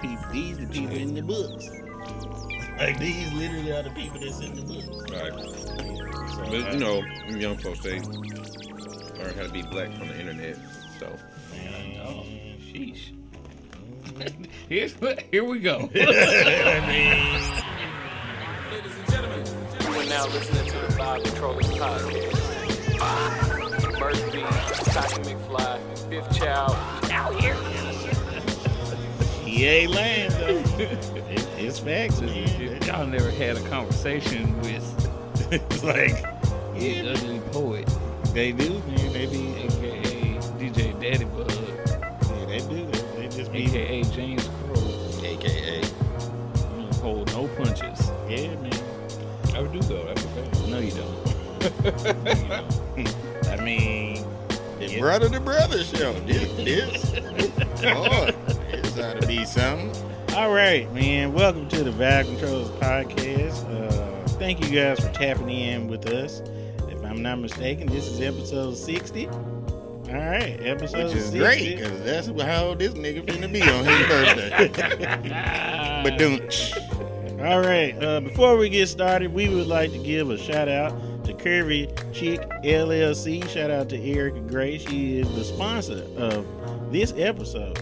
people. These the people in the books. Like these literally are the people that's in the books. Right. So, But you know, young folks, they learn how to be black from the internet. So, man, Sheesh. Here we go. I mean, Ladies and gentlemen, you are now listening to the Vibe Controllers Podcast. Merc B, Cocky McFly, Fifth Child, out here. he ain't lying though. It's facts, man. Y'all never had a conversation with It's like, the ugly poet, they do, man. They be, aka DJ DaddyBug, yeah, they do. They just be, aka James Crow. AKA, You don't hold no punches. yeah, man. I would do though. That's okay. No, you don't. I mean, The yeah. brother to brother show. This ought to be something. All right, man. Welcome to the Vibe Controllers Podcast. Thank you guys for tapping in with us. If I'm not mistaken, this is episode 60. All right, episode Which is 60. great, because that's how this nigga finna be on his birthday. But don't. All right, before we get started, we would like to give a shout out to Curvy Chick LLC. Shout out to Erica Gray. She is the sponsor of this episode.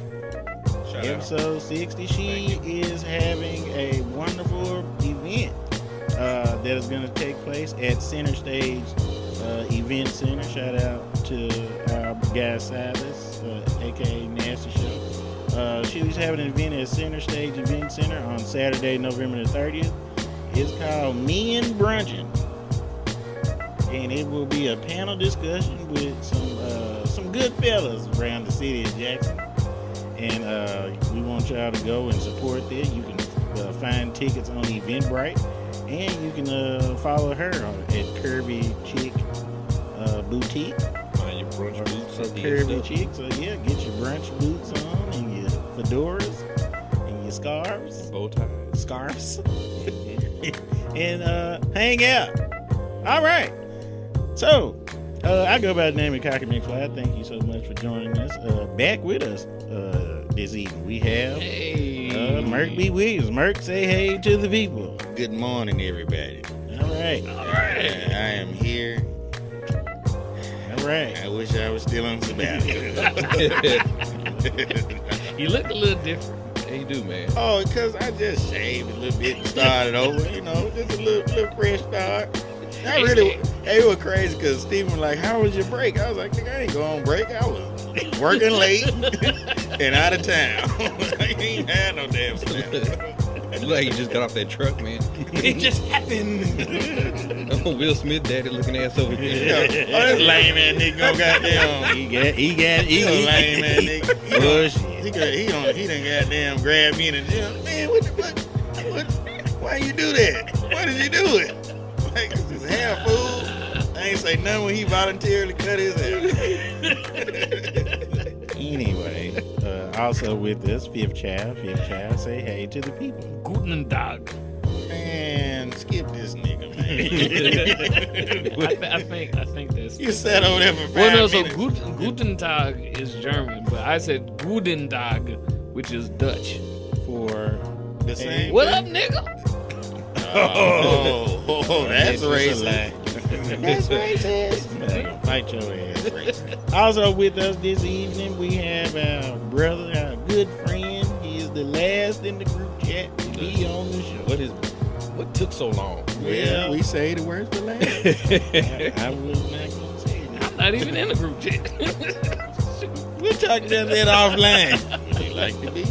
Shout out. Episode 60. She is having a wonderful event that is going to take place at Center Stage Event Center. Shout out to our guy Silas, aka Nasty Show. She was having an event at Center Stage Event Center on Saturday, November the 30th. It's called Men Brunching, and it will be a panel discussion with some good fellas around the city of Jackson. And we want y'all to go and support this. You can find tickets on Eventbrite, and you can follow her at Curvy Chick Boutique. Find your brunch boots So and Curvy Chick. So yeah, get your brunch boots on and your fedoras and your scarves. bow ties. Scarves. And hang out. All right. So I go by the name of Cocky McFly. Thank you so much for joining us. Back with us this evening, we have Merc B. Williams. Merc, say hey to the people. Good morning, everybody. All right. I am here. All right. I wish I was still on sabbatical. You look a little different. Yeah, you do, man. Oh, because I just shaved a little bit and started over, just a little fresh start. I really, it was crazy because Stephen was like, how was your break? I was like, nigga, I ain't going on break. I was working late and out of town. I ain't had no damn sabbatical. Look like you just got off that truck, man. It just happened. Will Smith daddy looking ass over here. Oh, this lame ass nigga gonna goddamn. He He a lame ass nigga. Bullshit. He done goddamn grabbed me in the gym. Man, what? Why you do that? Why did you do it? Like, it's his hair, fool. I ain't say nothing when he voluntarily cut his hair. Anyway, also with us, Fifth Child. Fifth Child, say hey to the people. Guten Tag. Man, skip this nigga, man. I think that's. You sat over there for 5 Well, no, so minutes. Guten Tag is German, but I said Guten Tag, which is Dutch. For The same What thing? up, nigga? Oh, that's racist. That's racist. Fight your ass. Also with us this evening, we have our brother, our good friend. He is the last in the group chat to be on the show. What took so long? Well, we say the words for last. I was not going to say that. I'm not even in the group chat. We'll talk about that offline. You like to be?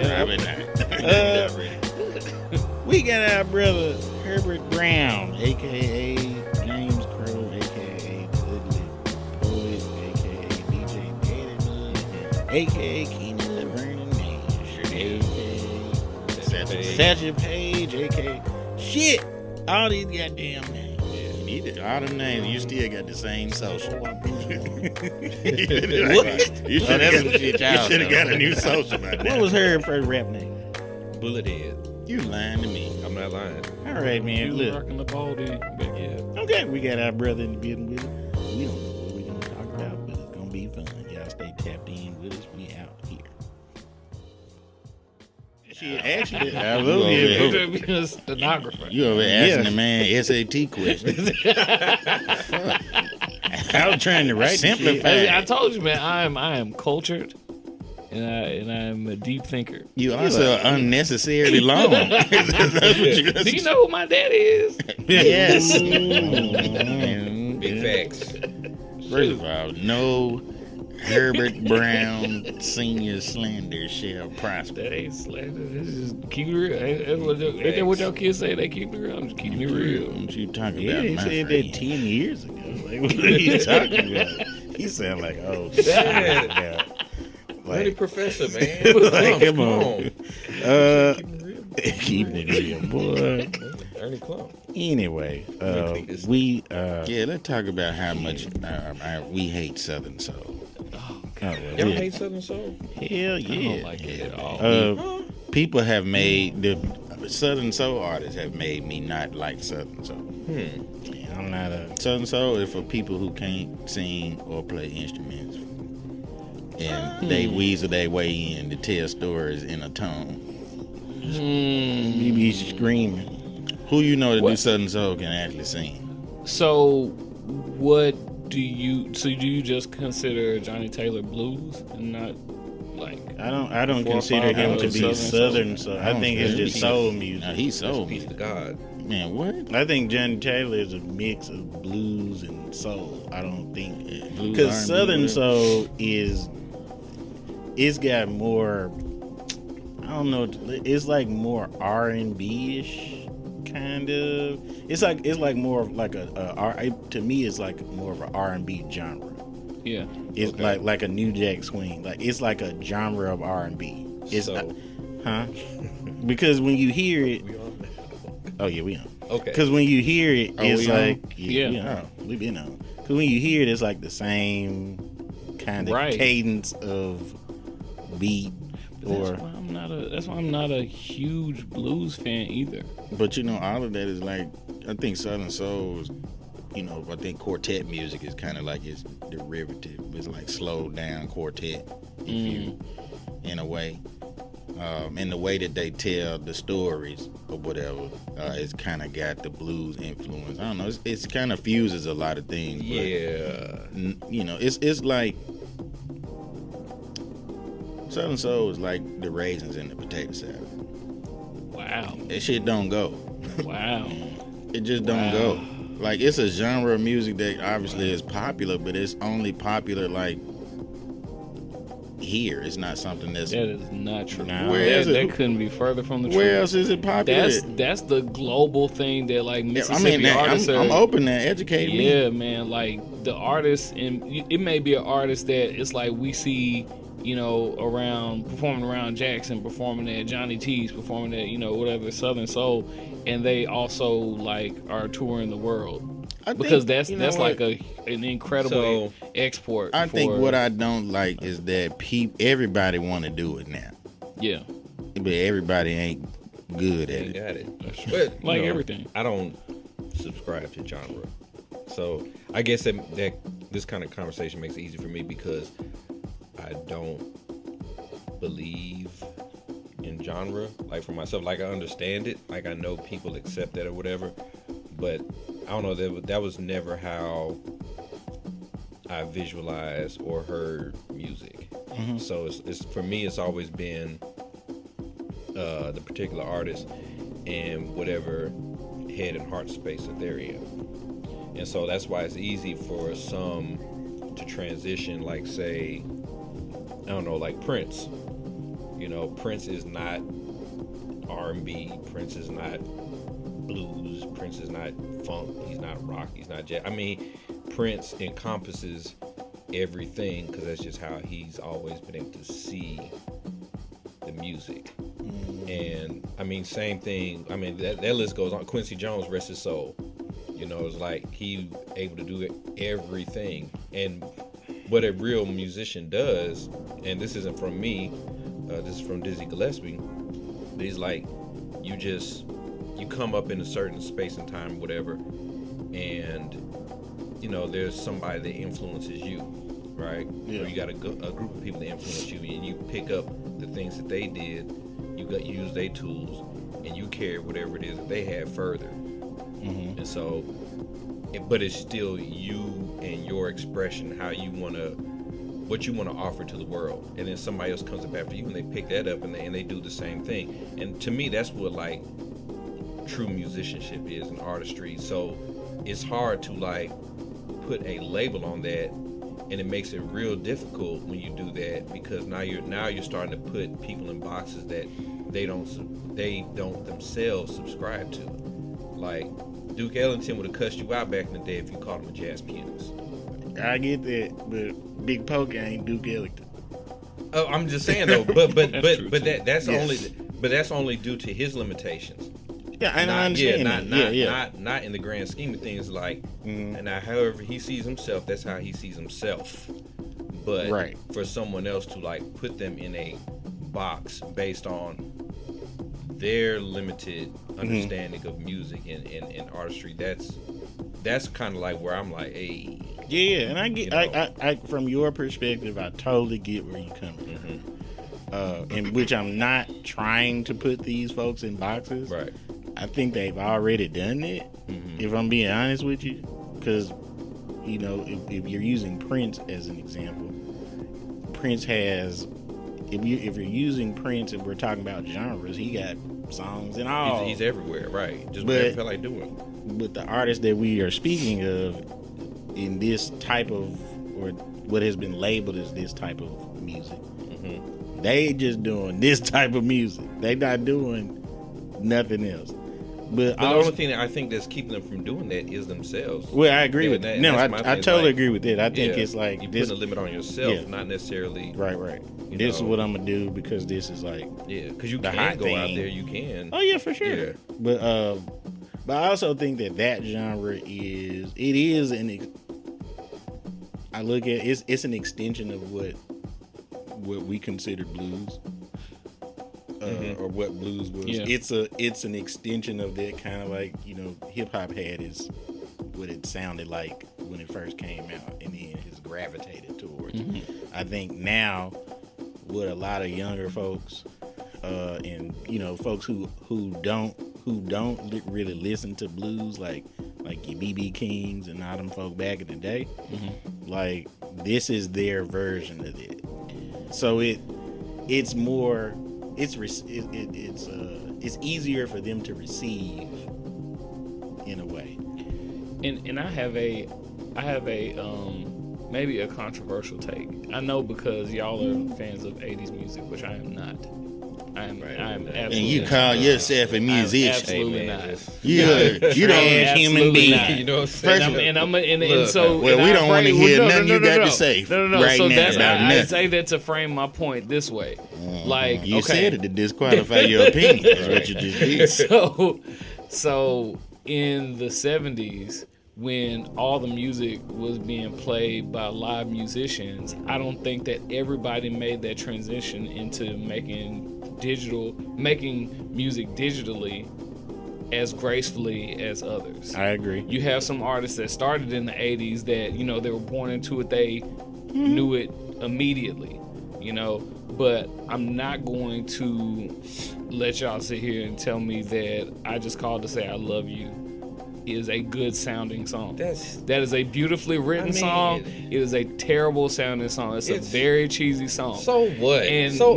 Probably not. We got our brother Herbert Brown, a.k.a. James Crow, a.k.a. The Ugly Poet, a.k.a. DJ DaddyBug, a.k.a. Keenan Laverne Nash, a.k.a. Satchel Page, a.k.a. Shit, all these goddamn names. All them names, you still got the same social. You should have got a new social by What now. was her first rap name? Bullet head. You lying to me. I'm not lying. All right, man, You look. rocking the baldy. Yeah. Okay, we got our brother in the building with us. We don't know what we're going to talk about, but it's going to be fun. Y'all stay tapped in with us. We out here. Shit, actually, I I will will be be able able Be a stenographer. You over there asking the man SAT questions. I was trying to write Simplify. I told you, man. I am cultured, and I'm a deep thinker. You also unnecessarily long. That's what you Do you know who my daddy is? Yes. Big facts. First of all, no Herbert Brown Senior Slender shall prosper. That ain't slander. This is keep it real. Ain't that what your kids say? They keep it real. I'm just keeping it real. What you talking Yeah, about, he my said friend? that 10 years ago. Like, what are you talking about? He sound like, oh, shit. Yeah. Ready, Like, professor, man. like, come on. Keep Keeping it real, boy. Ernie Clump. Anyway, Cletus. we, Yeah, let's talk about how much we hate Southern Soul. Y'all hate Southern Soul? Hell I yeah. don't like it at all. People have made the Southern Soul artists have made me not like Southern Soul. I'm not a. Southern Soul is for people who can't sing or play instruments, and they weasel their way in to tell stories in a tone. You be screaming. Who you know that do What? Southern Soul can actually sing? So, what do you? So, do you just consider Johnny Taylor blues and not like? I don't 4 or consider 5 him to hours be of Southern Soul. I think it's just soul Now, music. he's soul Peace music. to God. Man, what? I think Johnny Taylor is a mix of blues and soul. I don't think Blues, because R&B, Southern whatever. Soul it's got more. I don't know. It's like more R&B ish kind of. It's like more of like to me it's like more of an R&B genre. Yeah. It's like a New Jack Swing. Like it's like a genre of R&B. It's So- huh? Because when you hear it, We on? oh yeah, we on. Okay. Because when you hear it, Oh, it's we on? like Yeah. we on. We been on. Because when you hear it, it's like the same kind of Right. cadence of beat, or That's why I'm not a huge blues fan either. But you know, all of that is like, I think Southern Soul is, you know, I think quartet music is kind of like its derivative. It's like slowed down quartet, if you, in a way. And the way that they tell the stories or whatever, it's kind of got the blues influence. I don't know. It's kind of fuses a lot of things. But, Yeah. you know, it's like Southern Soul is like the raisins in the potato salad. Wow. That shit don't go. Wow. It just don't go. Like, it's a genre of music that obviously is popular, but it's only popular like here. It's not something that's. That is not true. Nah. Where is it? That couldn't be further from the truth. Where else is it popular? That's the global thing that like I Mississippi mean, artists are. I'm open to educate me. Yeah, man. Like the artist, and it may be an artist that it's like we see, you know, around performing around Jackson, performing at Johnny T's, performing at, you know, whatever Southern Soul, and they also like are touring the world I think, because that's you know like what? an incredible So, export. I think for- what I don't like is that everybody want to do it now, yeah, but everybody ain't good at Ain't it. got it. But, you like know, everything. I don't subscribe to genre. So I guess that this kind of conversation makes it easy for me because I don't believe in genre. Like for myself, like I understand it. Like I know people accept that or whatever. But I don't know, that was never how I visualized or heard music. So it's for me, it's always been the particular artist and whatever head and heart space that they're in. And so that's why it's easy for some to transition, like say, I don't know, like Prince. You know, Prince is not R&B, Prince is not blues, Prince is not funk, he's not rock, he's not jazz. I mean, Prince encompasses everything because that's just how he's always been able to see the music. And I mean, same thing. I mean, that list goes on. Quincy Jones, rest his soul. You know, it's like he able to do everything. And what a real musician does, and this isn't from me, this is from Dizzy Gillespie. He's like, you come up in a certain space and time, whatever, and you know, there's somebody that influences you, right? Yeah. Or you got a group of people that influence you, and you pick up the things that they did. You use their tools, and you carry whatever it is that they have further. Mm-hmm. And so, but it's still you and your expression, how you want to, what you want to offer to the world. And then somebody else comes up after you and they pick that up and they do the same thing. And to me, that's what like true musicianship is, and artistry. So it's hard to like put a label on that, and it makes it real difficult when you do that, because now you're starting to put people in boxes that they don't themselves subscribe to. Like Duke Ellington would have cussed you out back in the day if you called him a jazz pianist. I get that, but Big Poke ain't Duke Ellington. Oh, I'm just saying though, but that's Yes. that's only due to his limitations. Yeah, and I understand Not in the grand scheme of things. Like, and now, however he sees himself, that's how he sees himself. But for someone else to like put them in a box based on their limited understanding of music and artistry, that's kind of like where I'm like, hey. Yeah, and I get, I from your perspective, I totally get where you're coming from. In which I'm not trying to put these folks in boxes. Right. I think they've already done it, if I'm being honest with you. Because, you know, if you're using Prince as an example, Prince has, if you're using Prince and we're talking about genres, he got songs and all. He's everywhere, right? Just whatever I feel like doing. But the artists that we are speaking of in this type of, or what has been labeled as this type of music, they just doing this type of music. They not doing nothing else. But the only thing that I think that's keeping them from doing that is themselves. Well, I agree with that. No, I totally agree with that. I think it's like you put a limit on yourself, not necessly right. This is what I'm gonna do because this is like because you can go out there, you can. Oh yeah, for sure. Yeah. But I also think that genre is I look at it's an extension of what we consider blues. Or what blues was. Yeah. It's an extension of that, kind of like, you know, hip hop had is what it sounded like when it first came out, and then has gravitated towards. I think now what a lot of younger folks and, you know, folks who don't really listen to blues like your BB Kings and all them folk back in the day, like this is their version of it. So it's more. It's easier for them to receive in a way. And I have a maybe a controversial take. I know because y'all are fans of 80s music, which I am not. I am absolutely. And you call yourself a musician? Absolutely not. You're a human being. You know what I'm saying? So we don't want to hear nothing you got to say. Right so now that's about I nothing. say that to frame my point this way. Like you said it to disqualify your opinion. Is what you just did. So in the 70s, when all the music was being played by live musicians, I don't think that everybody made that transition into making music digitally as gracefully as others. I agree. You have some artists that started in the 80s that, you know, they were born into it, they knew it immediately, you know, but I'm not going to let y'all sit here and tell me that I Just Called to Say I Love You is a good sounding song. That is a beautifully written song. It is a terrible sounding song. It's a very cheesy song. So what? And no.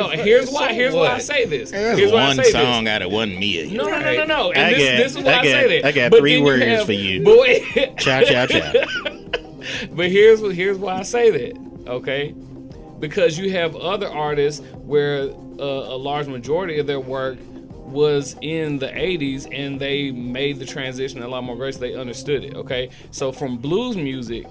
Here's why I say this. Here's one song out of 1 million. No. And this is why I say that. I got 3 words for you. Cha cha cha. But here's why I say that. Okay, because you have other artists where a large majority of their work was in the 80s and they made the transition a lot more graceful. They understood it. Okay, so from blues music,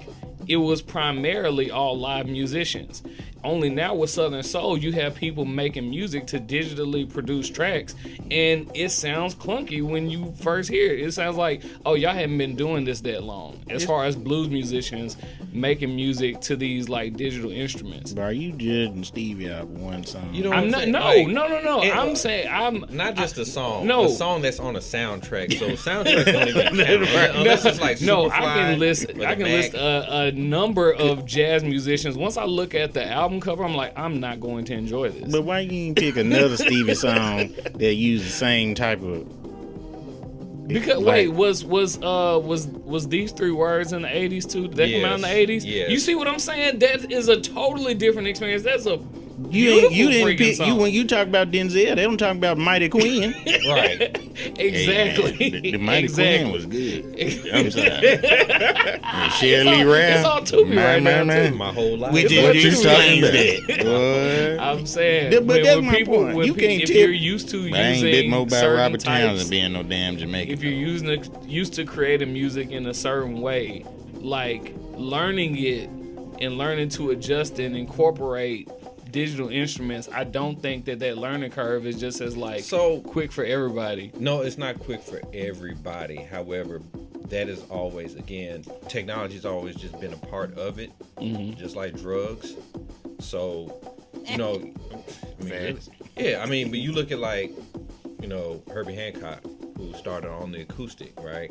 it was primarily all live musicians. Only now with Southern Soul, you have people making music to digitally produce tracks, and it sounds clunky when you first hear it. It sounds like, oh, y'all haven't been doing this that long. As far as blues musicians making music to these like digital instruments. But are you judging Stevie out of one song? You know, I'm not. saying? No, Like, no. and- I'm saying I'm Not just a song. no. A song that's on a soundtrack. So soundtracks don't even count. Unless it's like no. Superfly I can list. or I the can list Mac. a number of jazz musicians. Once I look at the album cover, I'm like, I'm not going to enjoy this. But why you ain't pick another Stevie song that used the same type of? Because like, wait, was these 3 words in the 80s too? Did they come out in the Yes, 80s? yes. You see what I'm saying? That is a totally different experience. That's a you beautiful didn't freaking pick song. when you talk about Denzel, they don't talk about Mighty Queen. Right. Exactly. Hey, the Mighty exactly. Queen was good. I'm sorry. And It's Shirley all- Ralph. it's all Tubi right now, too. My whole life. We It's just what you you saying saying. that. Boy. I'm saying, But when, that's when my people, point. when You can't if tip- you're used to I ain't bit using more about certain Robert types, Townsend being no damn Jamaican. if you're used to creating music in a certain way, like learning it and learning to adjust and incorporate digital instruments, I don't think that learning curve is just as like So- quick for everybody. No, it's not quick for everybody. However, that is always, again, technology's always just been a part of it, just like drugs. So, you know, I mean, Facts. yeah, I mean, but you look at like, you know, Herbie Hancock, who started on the acoustic, right?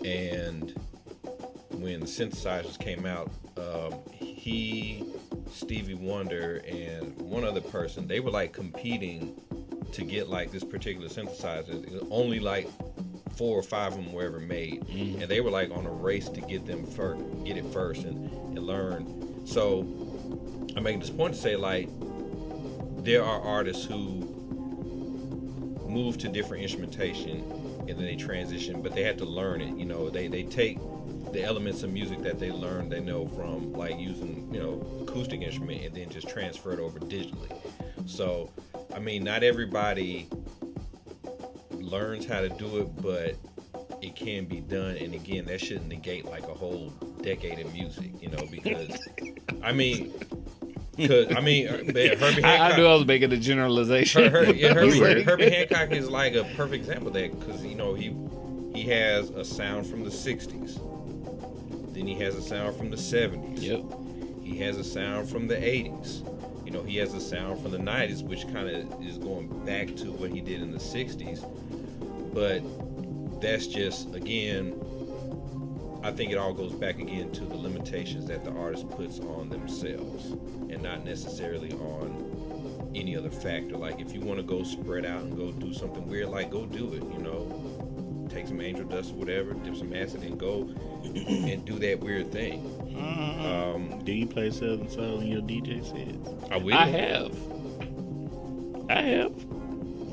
And when the synthesizers came out, he, Stevie Wonder, and one other person, they were like competing to get like this particular synthesizer. It was only like 4 or 5 of them were ever made, and they were like on a race to get them get it first and learn. So I'm making this point to say, like, there are artists who move to different instrumentation and then they transition, but they have to learn it. You know, they take the elements of music that they learn, they know from like using, you know, acoustic instrument, and then just transfer it over digitally. So, I mean, not everybody learns how to do it, but it can be done. And again, that shouldn't negate like a whole decade of music, you know, because I mean, Herbie Hancock. I knew I was making a generalization. Herbie Hancock is like a perfect example of that, because you know he has a sound from the 60s, then he has a sound from the 70s. Yep. He has a sound from the 80s. You know, he has a sound from the 90s, which kind of is going back to what he did in the 60s. But that's just, again, I think it all goes back again to the limitations that the artist puts on themselves, and not necessarily on any other factor. Like, if you want to go spread out and go do something weird, like, go do it, you know. Take some angel dust or whatever, dip some acid, and go and do that weird thing. Do you play Southern Soul in your DJ sets? I will. I have.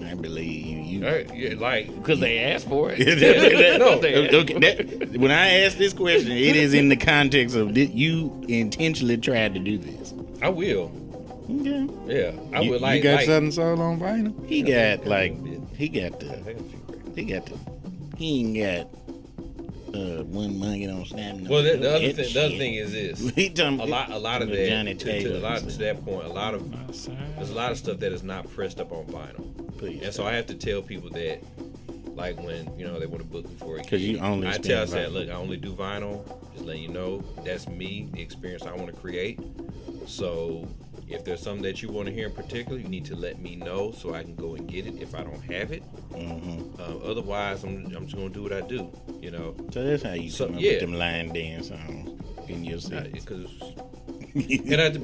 I believe you. Yeah, like, Because they asked for it. no, Okay, when I ask this question, it is in the context of you intentionally tried to do this. I will. Okay. Yeah, I You, would like. you got like, Southern Soul on vinyl? He got like he I ain't got one monkey don't stand. Well, the other thing is this. He talking A lot of that. Johnny To Taylor. that point, there's a lot of stuff that is not pressed up on vinyl, Please. and so I have to tell people that, like, when you know they want to book me for it, 'Cause you only I spend tell us vinyl. that, look, I only do vinyl. Just letting you know, that's me, the experience I want to create. So if there's something that you want to hear in particular, you need to let me know so I can go and get it if I don't have it. Otherwise, I'm just gonna do what I do, you know. So that's how you So, come up yeah. with them line dance songs in your set.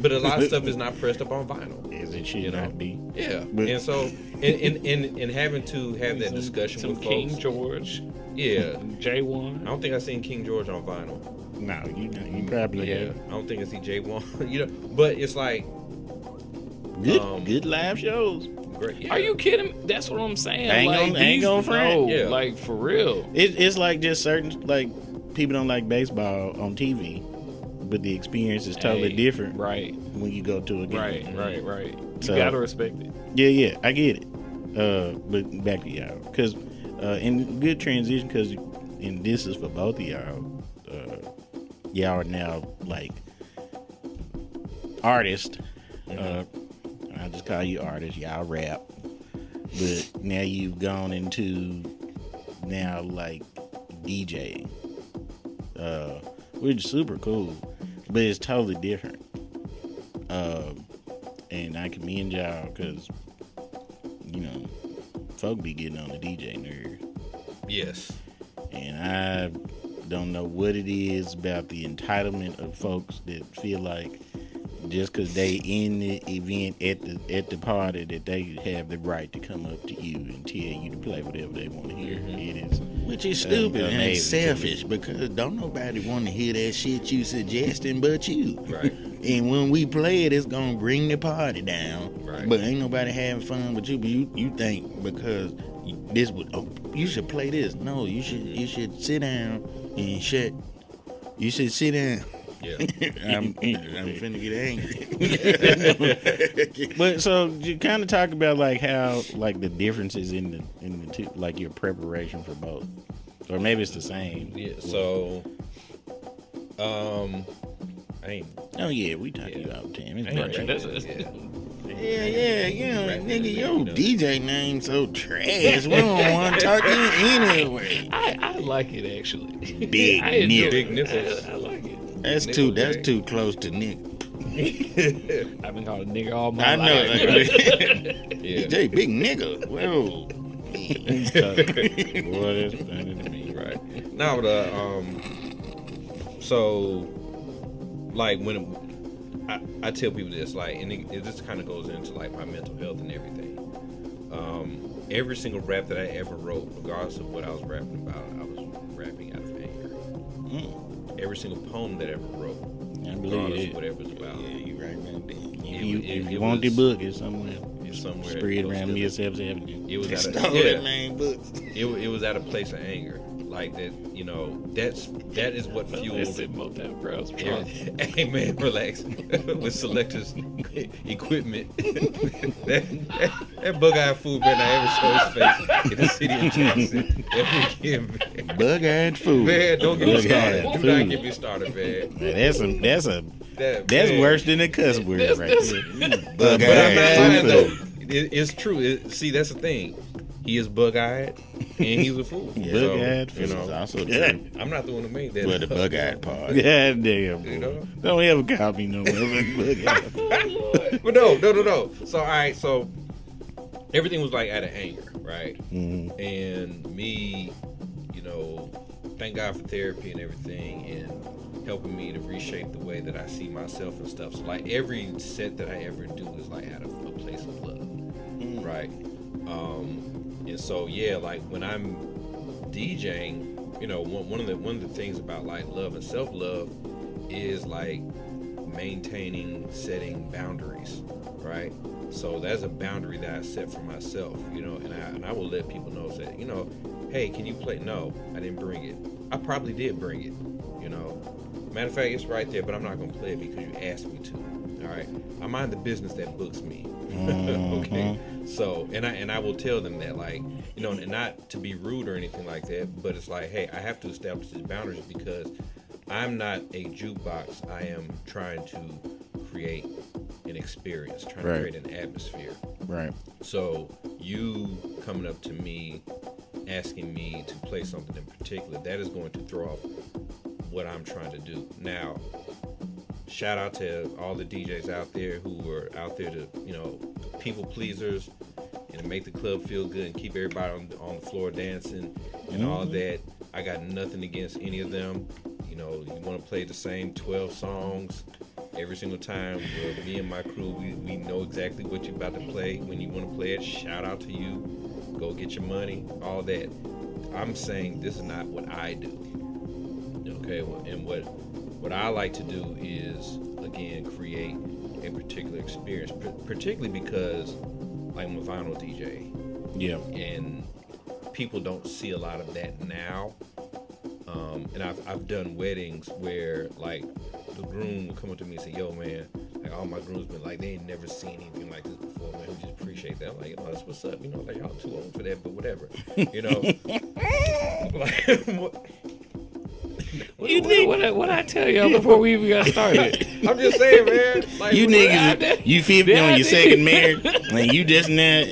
But a lot of stuff is not pressed up on vinyl. As it should You know? not be. Yeah, But- and so in having to have that discussion Some with King folks, George, yeah, J1. I don't think I seen King George on vinyl. No, you probably Yeah, have I don't think I see J1. You know, but it's like good live shows. great. Yeah. Are you kidding? That's what I'm saying. I ain't gonna front. No, Yeah. like for real. It's like just certain like people don't like baseball on TV, but the experience is totally Hey, different Right, when you go to a game. right. You So- gotta respect it. Yeah, I get it. But back to y'all, because in good transition, because and this is for both of y'all. Y'all are now like artists. I'll just call you artists. Y'all rap, but now you've gone into now like DJing, which is super cool. but it's totally different. And I commend y'all because, you know, folk be getting on the DJ nerve. Yes. And I don't know what it is about the entitlement of folks that feel like just because they in the event at the party that they have the right to come up to you and tell you to play whatever they want to hear. It is, which is stupid and it's amazing to me. selfish because don't nobody want to hear that shit you suggesting but you. Right. And when we play it, it's gonna bring the party down. Right. But ain't nobody having fun but you. But you think because this would you should play this. No, you should sit down and shut. You should sit down. Yeah. I'm finna get angry. But so you kind of talk about like how like the differences in the two, like your preparation for both, or maybe it's the same. Yeah. So, I ain't. Oh yeah, we talk you all the time. It's Ain't great. right. That's- Yeah, Right. nigga, your You know. DJ name so trash. We don't want to talk to you anyway. I like it actually. Big I enjoy nigga. it. Big nipples. I like it. That's too close to Nick. I've been called a nigga all my I know. life. Yeah. DJ, big nigga. Whoa. Boy, that's funny to me. Right. Now, but so like when I tell people this, like, and it just kind of goes into like my mental health and everything. Every single rap that I ever wrote, regardless of what I was rapping about, I was rapping out of anger. Every single poem that I ever wrote, I believe regardless it. of whatever it's about, Yeah, you right now, Dan. If you it want the was- book, it's somewhere. it's somewhere Spread around posted. Mississippi Avenue. It was Stole at a, that yeah, man books. it was at a place of anger, like that. You know, that is what fueled. That's it, Motel Bros. Hey man, relax. With selectors equipment, that bug-eyed fool better not ever show his face in the city of Jackson ever again, man. Bug-eyed fool. Man, don't get me started. Bug-eyed Do not fool. get me started, man. Man, that's Man. worse than a cuss word right there. But I'm not lying Bug-eyed though. fool. It's true. See, that's the thing. He is bug-eyed and he's a fool. Bug-eyed So, you fool. know, It's also Yeah. true I'm not the one who made that. for the bug-eyed part. Yeah, damn. You know? Don't ever call me no more. But no. So all right, so everything was like out of anger, right? And me, you know, thank God for therapy and everything, and helping me to reshape the way that I see myself and stuff. So like every set that I ever do is like out of a place of love, right? And so yeah, like when I'm DJing, you know, one of the things about like love and self-love is like maintaining, setting boundaries, right? So that's a boundary that I set for myself, you know, and I will let people know that, you know, hey, can you play? No, I didn't bring it. I probably did bring it, you know. Matter of fact, it's right there, but I'm not gonna play it because you asked me to. All right, I mind the business that books me. Okay, so and I will tell them that, like, you know, and not to be rude or anything like that, but it's like, hey, I have to establish these boundaries because I'm not a jukebox. I am trying to create an experience, trying to create an atmosphere. Right. So you coming up to me, asking me to play something in particular, that is going to throw off what I'm trying to do. Now, shout out to all the DJs out there who are out there to, you know, people pleasers and to make the club feel good and keep everybody on the floor dancing and all that. I got nothing against any of them. You know, you want to play the same 12 songs every single time. Well, me and my crew, we know exactly what you're about to play. When you want to play it, shout out to you. Go get your money, all that. I'm saying this is not what I do. Okay, and what I like to do is, again, create a particular experience, particularly because, like, I'm a vinyl DJ. Yeah. And people don't see a lot of that now. And I've done weddings where, like, the groom will come up to me and say, yo, man, like, all my grooms been like, they ain't never seen anything like this before, man. We just appreciate that. I'm like, oh, that's what's up. You know, like, y'all too old for that, but whatever. You know? What I tell y'all before we even got started? I'm just saying, man. Like, You niggas, you 50 on your Daddy. second marriage, and you just now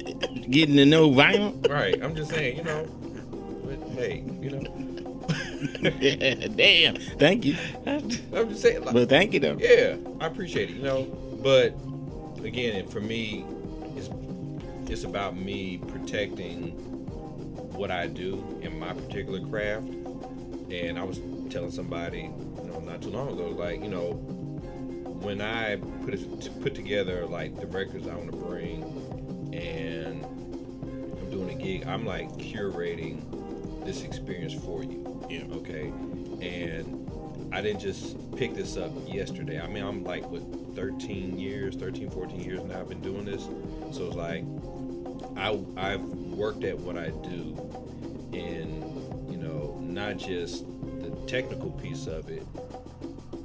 getting to know vinyl. Right. I'm just saying, you know. But, hey, you know. Damn. Thank you. I'm just saying, like, But thank you though. yeah, I appreciate it, But again, for me, it's about me protecting what I do in my particular craft. And I was telling somebody, not too long ago, like, when I put together like the records I want to bring, and I'm doing a gig, I'm like curating this experience for you. Yeah. Okay. And I didn't just pick this up yesterday. I mean, I'm like, 13, 14 years now I've been doing this. So it's like, I've worked at what I do, and, not just the technical piece of it,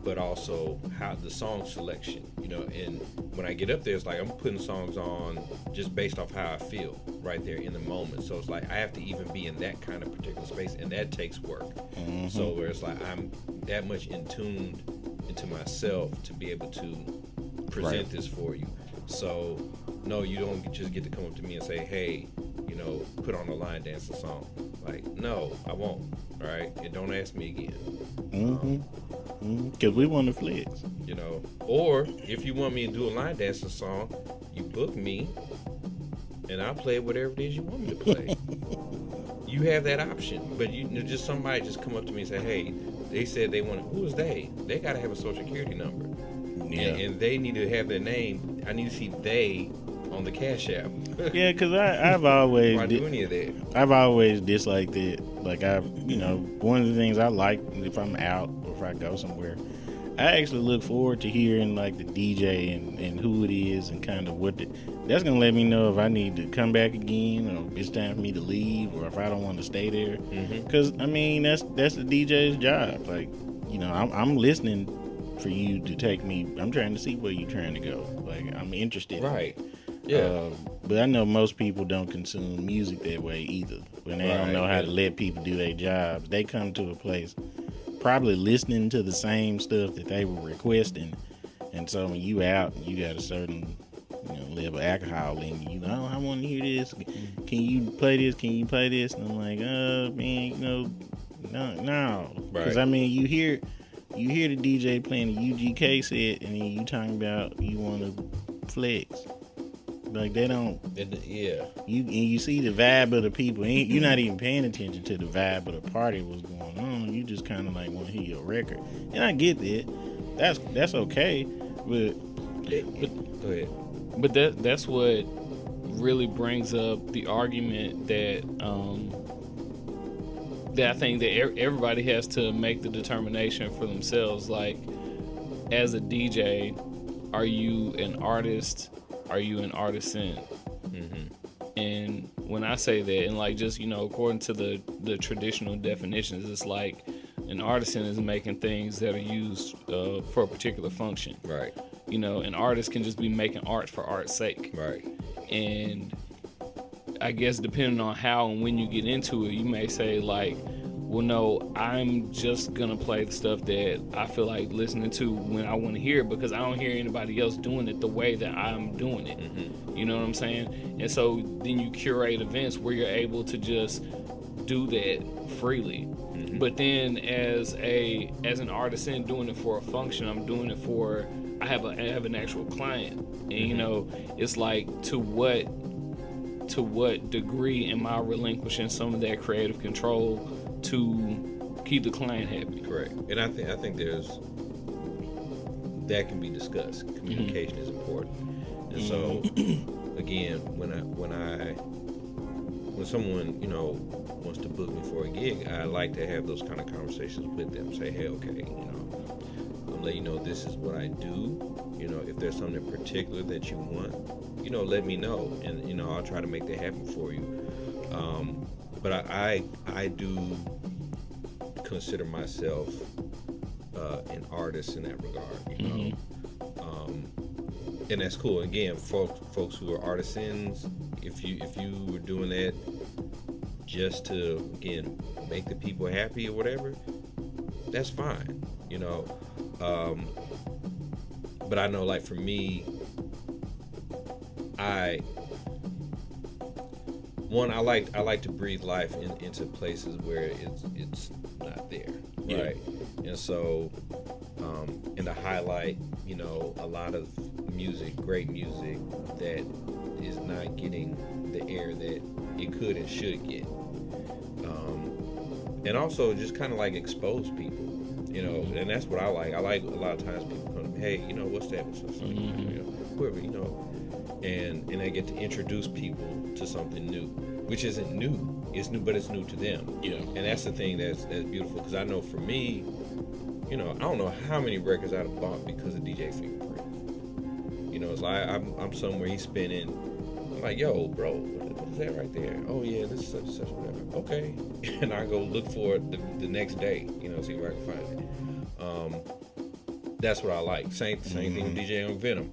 but also how the song selection, and when I get up there, it's like I'm putting songs on just based off how I feel right there in the moment. So it's like I have to even be in that kind of particular space, and that takes work. Mm-hmm. So where it's like I'm that much in tuned into myself to be able to present this for you. So no, you don't just get to come up to me and say, hey, put on a line dancing song. Like, no, I won't. All right, and don't ask me again. Because we want to flex. Or if you want me to do a line dancing song, you book me, and I'll play whatever it is you want me to play. You have that option. But just somebody just come up to me and say, hey, they said they want. Who is they? They got to have a social security number. Yeah. And they need to have their name. I need to see they on the Cash App. Yeah, because I've always Why do any of that? I've always disliked it. Like one of the things I like if I'm out or if I go somewhere, I actually look forward to hearing like the DJ and who it is and kind of that's gonna let me know if I need to come back again or it's time for me to leave or if I don't want to stay there. Because that's the DJ's job. Like I'm listening for you to take me. I'm trying to see where you're trying to go. Like I'm interested. Right. Yeah. But I know most people don't consume music that way either. When they don't know how to let people do their jobs, they come to a place probably listening to the same stuff that they were requesting. And so when you out and you got a certain level of alcohol in you, I want to hear this. Can you play this? Can you play this? And I'm like, man, no. Because you hear the DJ playing a UGK set and then you talking about you want to flex. Like they don't. Yeah. You see the vibe of the people. You're not even paying attention to the vibe of the party. What's going on? You just kind of like want to hear your record. And I get that. That's okay. But go ahead. But that's what really brings up the argument that I think that everybody has to make the determination for themselves. Like, as a DJ, are you an artist? Are you an artisan? And when I say that, and like just according to the traditional definitions, it's like an artisan is making things that are used for a particular function. Right. An artist can just be making art for art's sake. Right. And I guess depending on how and when you get into it, you may say like, well, no, I'm just gonna play the stuff that I feel like listening to when I want to hear it because I don't hear anybody else doing it the way that I'm doing it. You know what I'm saying? And so then you curate events where you're able to just do that freely. But then as an artisan doing it for a function, I'm doing it for I have an actual client, and it's like to what degree am I relinquishing some of that creative control to keep the client happy? Correct. And I think that can be discussed. Communication is important. And so again, when someone wants to book me for a gig, I like to have those kind of conversations with them. Say, hey, okay, I'll let you know this is what I do. If there's something in particular that you want, let me know, and I'll try to make that happen for you. But I do consider myself an artist in that regard, and that's cool. Again, folks who are artisans, if you were doing that just to again make the people happy or whatever, that's fine, But I know, like for me, I like to breathe life into places where it's not there. Yeah. right? And so, and to highlight, you know, a lot of music, great music that is not getting the air that it could and should get. And also just kind of like expose people, you know, and that's what I like. I like a lot of times people come to me, hey, you know, what's that? What's that? You know, whoever, you know, and I get to introduce people to something new, which isn't new. It's new, but it's new to them. Yeah. And that's the thing that's beautiful, because I know for me, you know, I don't know how many records I'd have bought because of DJ Fingerprint. You know, it's like I'm somewhere, he's spinning. I'm like, yo, bro, what is that right there? Oh yeah, this is such and such, whatever. Okay, and I go look for it the next day. You know, see where I can find it. That's what I like. Same thing with DJing on Venom.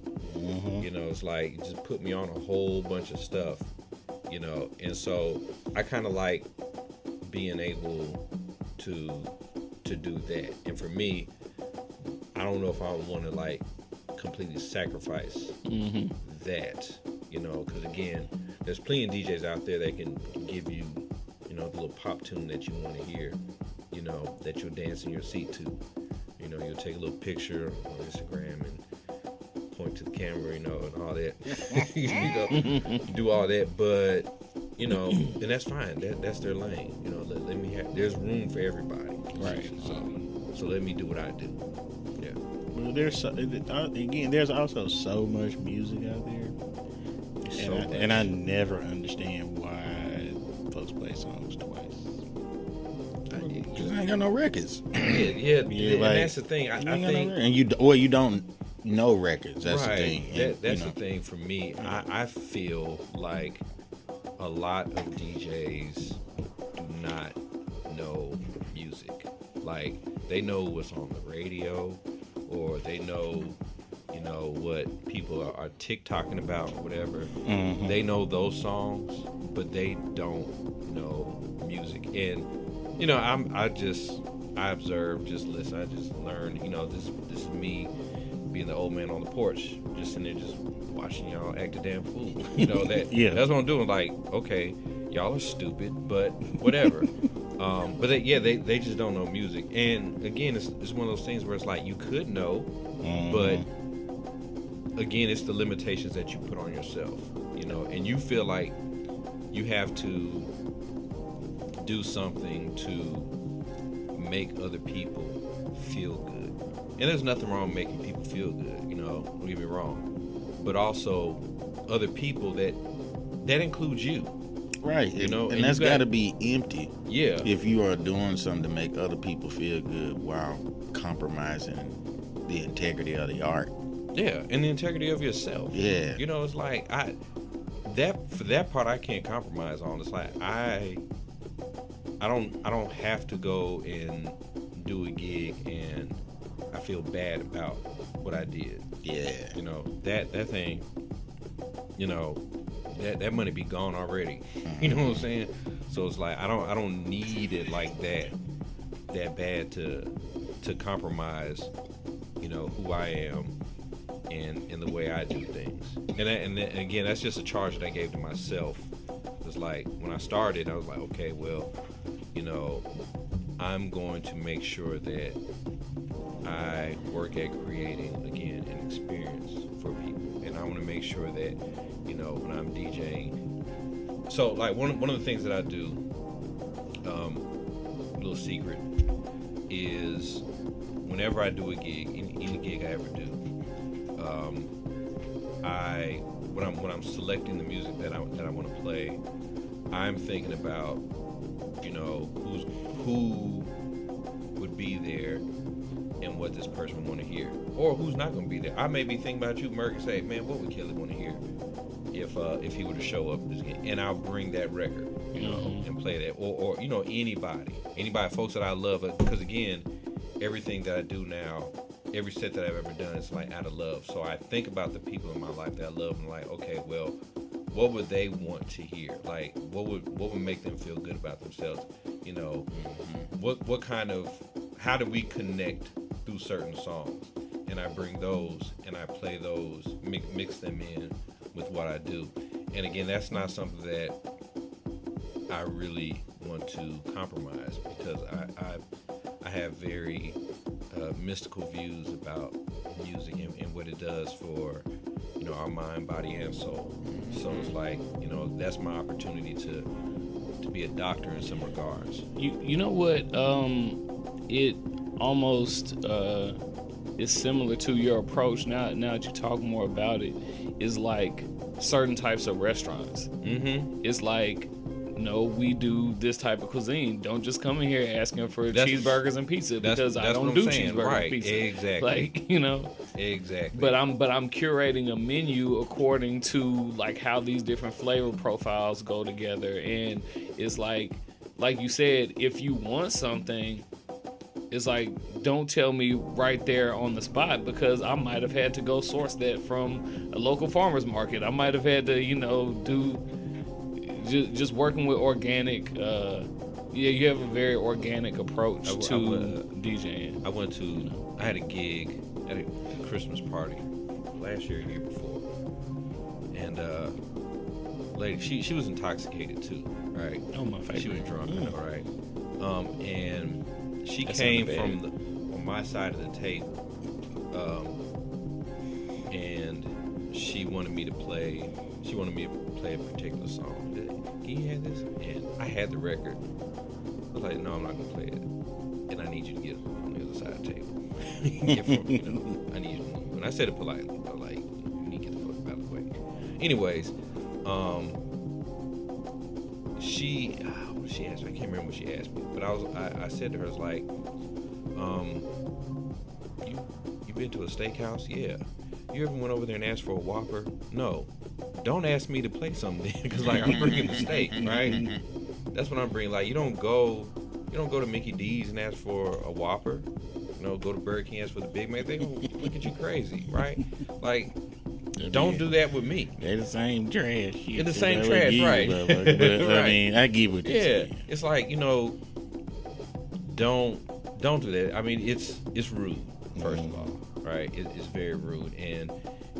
You know, it's like it just put me on a whole bunch of stuff. You know, and so I kind of like being able to do that. And for me, I don't know if I want to like completely sacrifice that, you know, because again, there's plenty of DJs out there that can give you, you know, the little pop tune that you want to hear, you know, that you'll dance in your seat to. You know, you'll take a little picture on Instagram and point to the camera, you know, and all that. You know, do all that, but you know, and that's fine. That's their lane. You know, let me have. There's room for everybody. Right. So let me do what I do. Yeah. Well, there's also so much music out there, and I never understand why folks play songs twice. Because I ain't got no records. Yeah, like, and that's the thing. I think, and you don't know records. That's right. the thing. And, That's the thing for me. I feel like a lot of DJs do not know music. Like they know what's on the radio, or they know, you know, what people are TikToking about, or whatever. They know those songs, but they don't know music. And you know, I observe, just listen, I just learn. You know, this is me being the old man on the porch, just sitting there, just watching y'all act a damn fool. You know that. That's what I'm doing. Like, okay, y'all are stupid, but whatever. But they just don't know music. And again, it's one of those things where it's like you could know, but again, it's the limitations that you put on yourself. You know, and you feel like you have to do something to make other people feel good. And there's nothing wrong with making people feel good, you know, don't get me wrong. But also other people that includes you. Right. You know, and that's got to be empty. Yeah. If you are doing something to make other people feel good while compromising the integrity of the art. Yeah, and the integrity of yourself. Yeah. You know, it's like for that part I can't compromise on. It's like I don't have to go and do a gig and I feel bad about what I did. Yeah. You know, that thing, you know, that money be gone already. You know what I'm saying? So it's like I don't need it like that bad to compromise, you know, who I am and the way I do things. And again, that's just a charge that I gave to myself. It's like when I started, I was like, okay, well, you know, I'm going to make sure that I work at creating, again, an experience for people. And I want to make sure that, you know, when I'm DJing. So, like, one of the things that I do, a little secret, is whenever I do a gig, any gig I ever do, when I'm selecting the music that I want to play, I'm thinking about, you know, who would be there and what this person would want to hear, or who's not going to be there. I may be thinking about you, Merc, and say, man, what would Kelly want to hear if he were to show up at this game? And I'll bring that record, you know, and play that, or you know, anybody, folks that I love, because again, everything that I do now, every set that I've ever done is like out of love. So I think about the people in my life that I love, and like, okay, well, what would they want to hear? Like, what would make them feel good about themselves? You know, what kind of, how do we connect through certain songs? And I bring those and I play those, mix them in with what I do. And again, that's not something that I really want to compromise, because I have very mystical views about music and what it does for, you know, our mind, body, and soul. So it's like, you know, that's my opportunity to be a doctor in some regards. You know what? It almost is similar to your approach. Now that you talk more about it, is like certain types of restaurants. Mm-hmm. It's like, no, we do this type of cuisine. Don't just come in here asking for cheeseburgers and pizza, because I don't do cheeseburgers and pizza. Exactly. Like, you know. Exactly. But I'm curating a menu according to like how these different flavor profiles go together, and it's like you said, if you want something, it's like, don't tell me right there on the spot, because I might have had to go source that from a local farmer's market. I might have had to, you know, do just working with organic. You have a very organic approach to DJing. I had a gig at a Christmas party last year, year before, and lady, she was intoxicated too, right? Oh, my favorite. She was drunk, I know, right? And she came from on my side of the table, and she wanted me to play a particular song. Can you hear this? And I had the record. I was like, no, I'm not gonna play it, and I need you to get on the other side of the table. I need you to move. And I said it politely, but like, you need to get the fuck out of the way. Anyways, she asked me. I can't remember what she asked me, but I said to her, it's like, you been to a steakhouse? Yeah. You ever went over there and asked for a Whopper? No. Don't ask me to play something because like I'm bringing the steak, right? That's what I'm bringing. Like you don't go to Mickey D's and ask for a Whopper. You know, go to Burger King and ask for the Big Mac. They gonna look at you crazy, right? Like, don't do that with me. They're the same trash. They're the same trash, right? But right. I mean, I get what you're saying. It's like, you know, don't do that. I mean, it's rude. First of all, right? It's very rude, and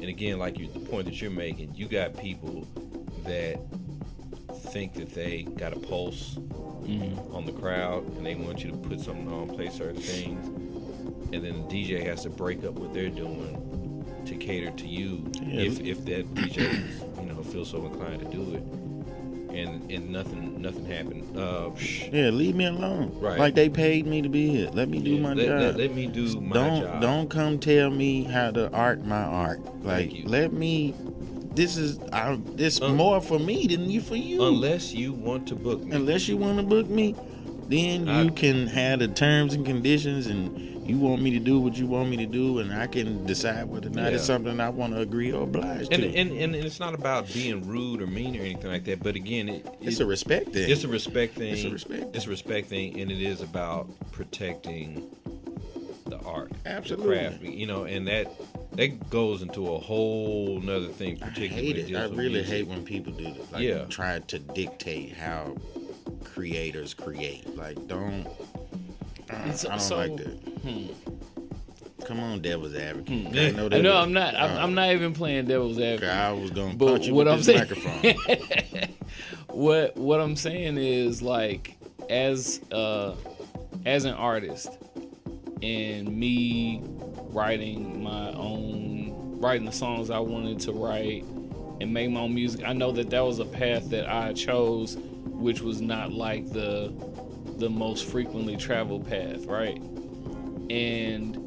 again, like the point that you're making, you got people that think that they got a pulse on the crowd, and they want you to put something on, play certain things, and then the DJ has to break up what they're doing to cater to you, if that DJ, you know, feels so inclined to do it, and nothing happened. Leave me alone. Right. Like they paid me to be here. Let me do my job. Let me do my job. Don't come tell me how to art my art. Like let me. This is more for me than for you. Unless you want to book me. Unless you want to book me, then you can have the terms and conditions, and you want me to do what you want me to do, and I can decide whether or not it's something I want to agree or oblige to. And it's not about being rude or mean or anything like that. But again, it's a respect thing. It's a respect thing. It's a respect thing, and it is about protecting the art, absolutely, the craft. You know, and that goes into a whole nother thing. Particularly, I hate it. I really hate when people do this. Like, try to dictate how creators create. Like, don't. I don't like that. Come on, devil's advocate. No, I'm not. I'm not even playing devil's advocate. I was gonna punch you with this microphone. What I'm saying is, like, as an artist, and me writing the songs I wanted to write and make my own music, I know that was a path that I chose, which was not like the most frequently traveled path, right? And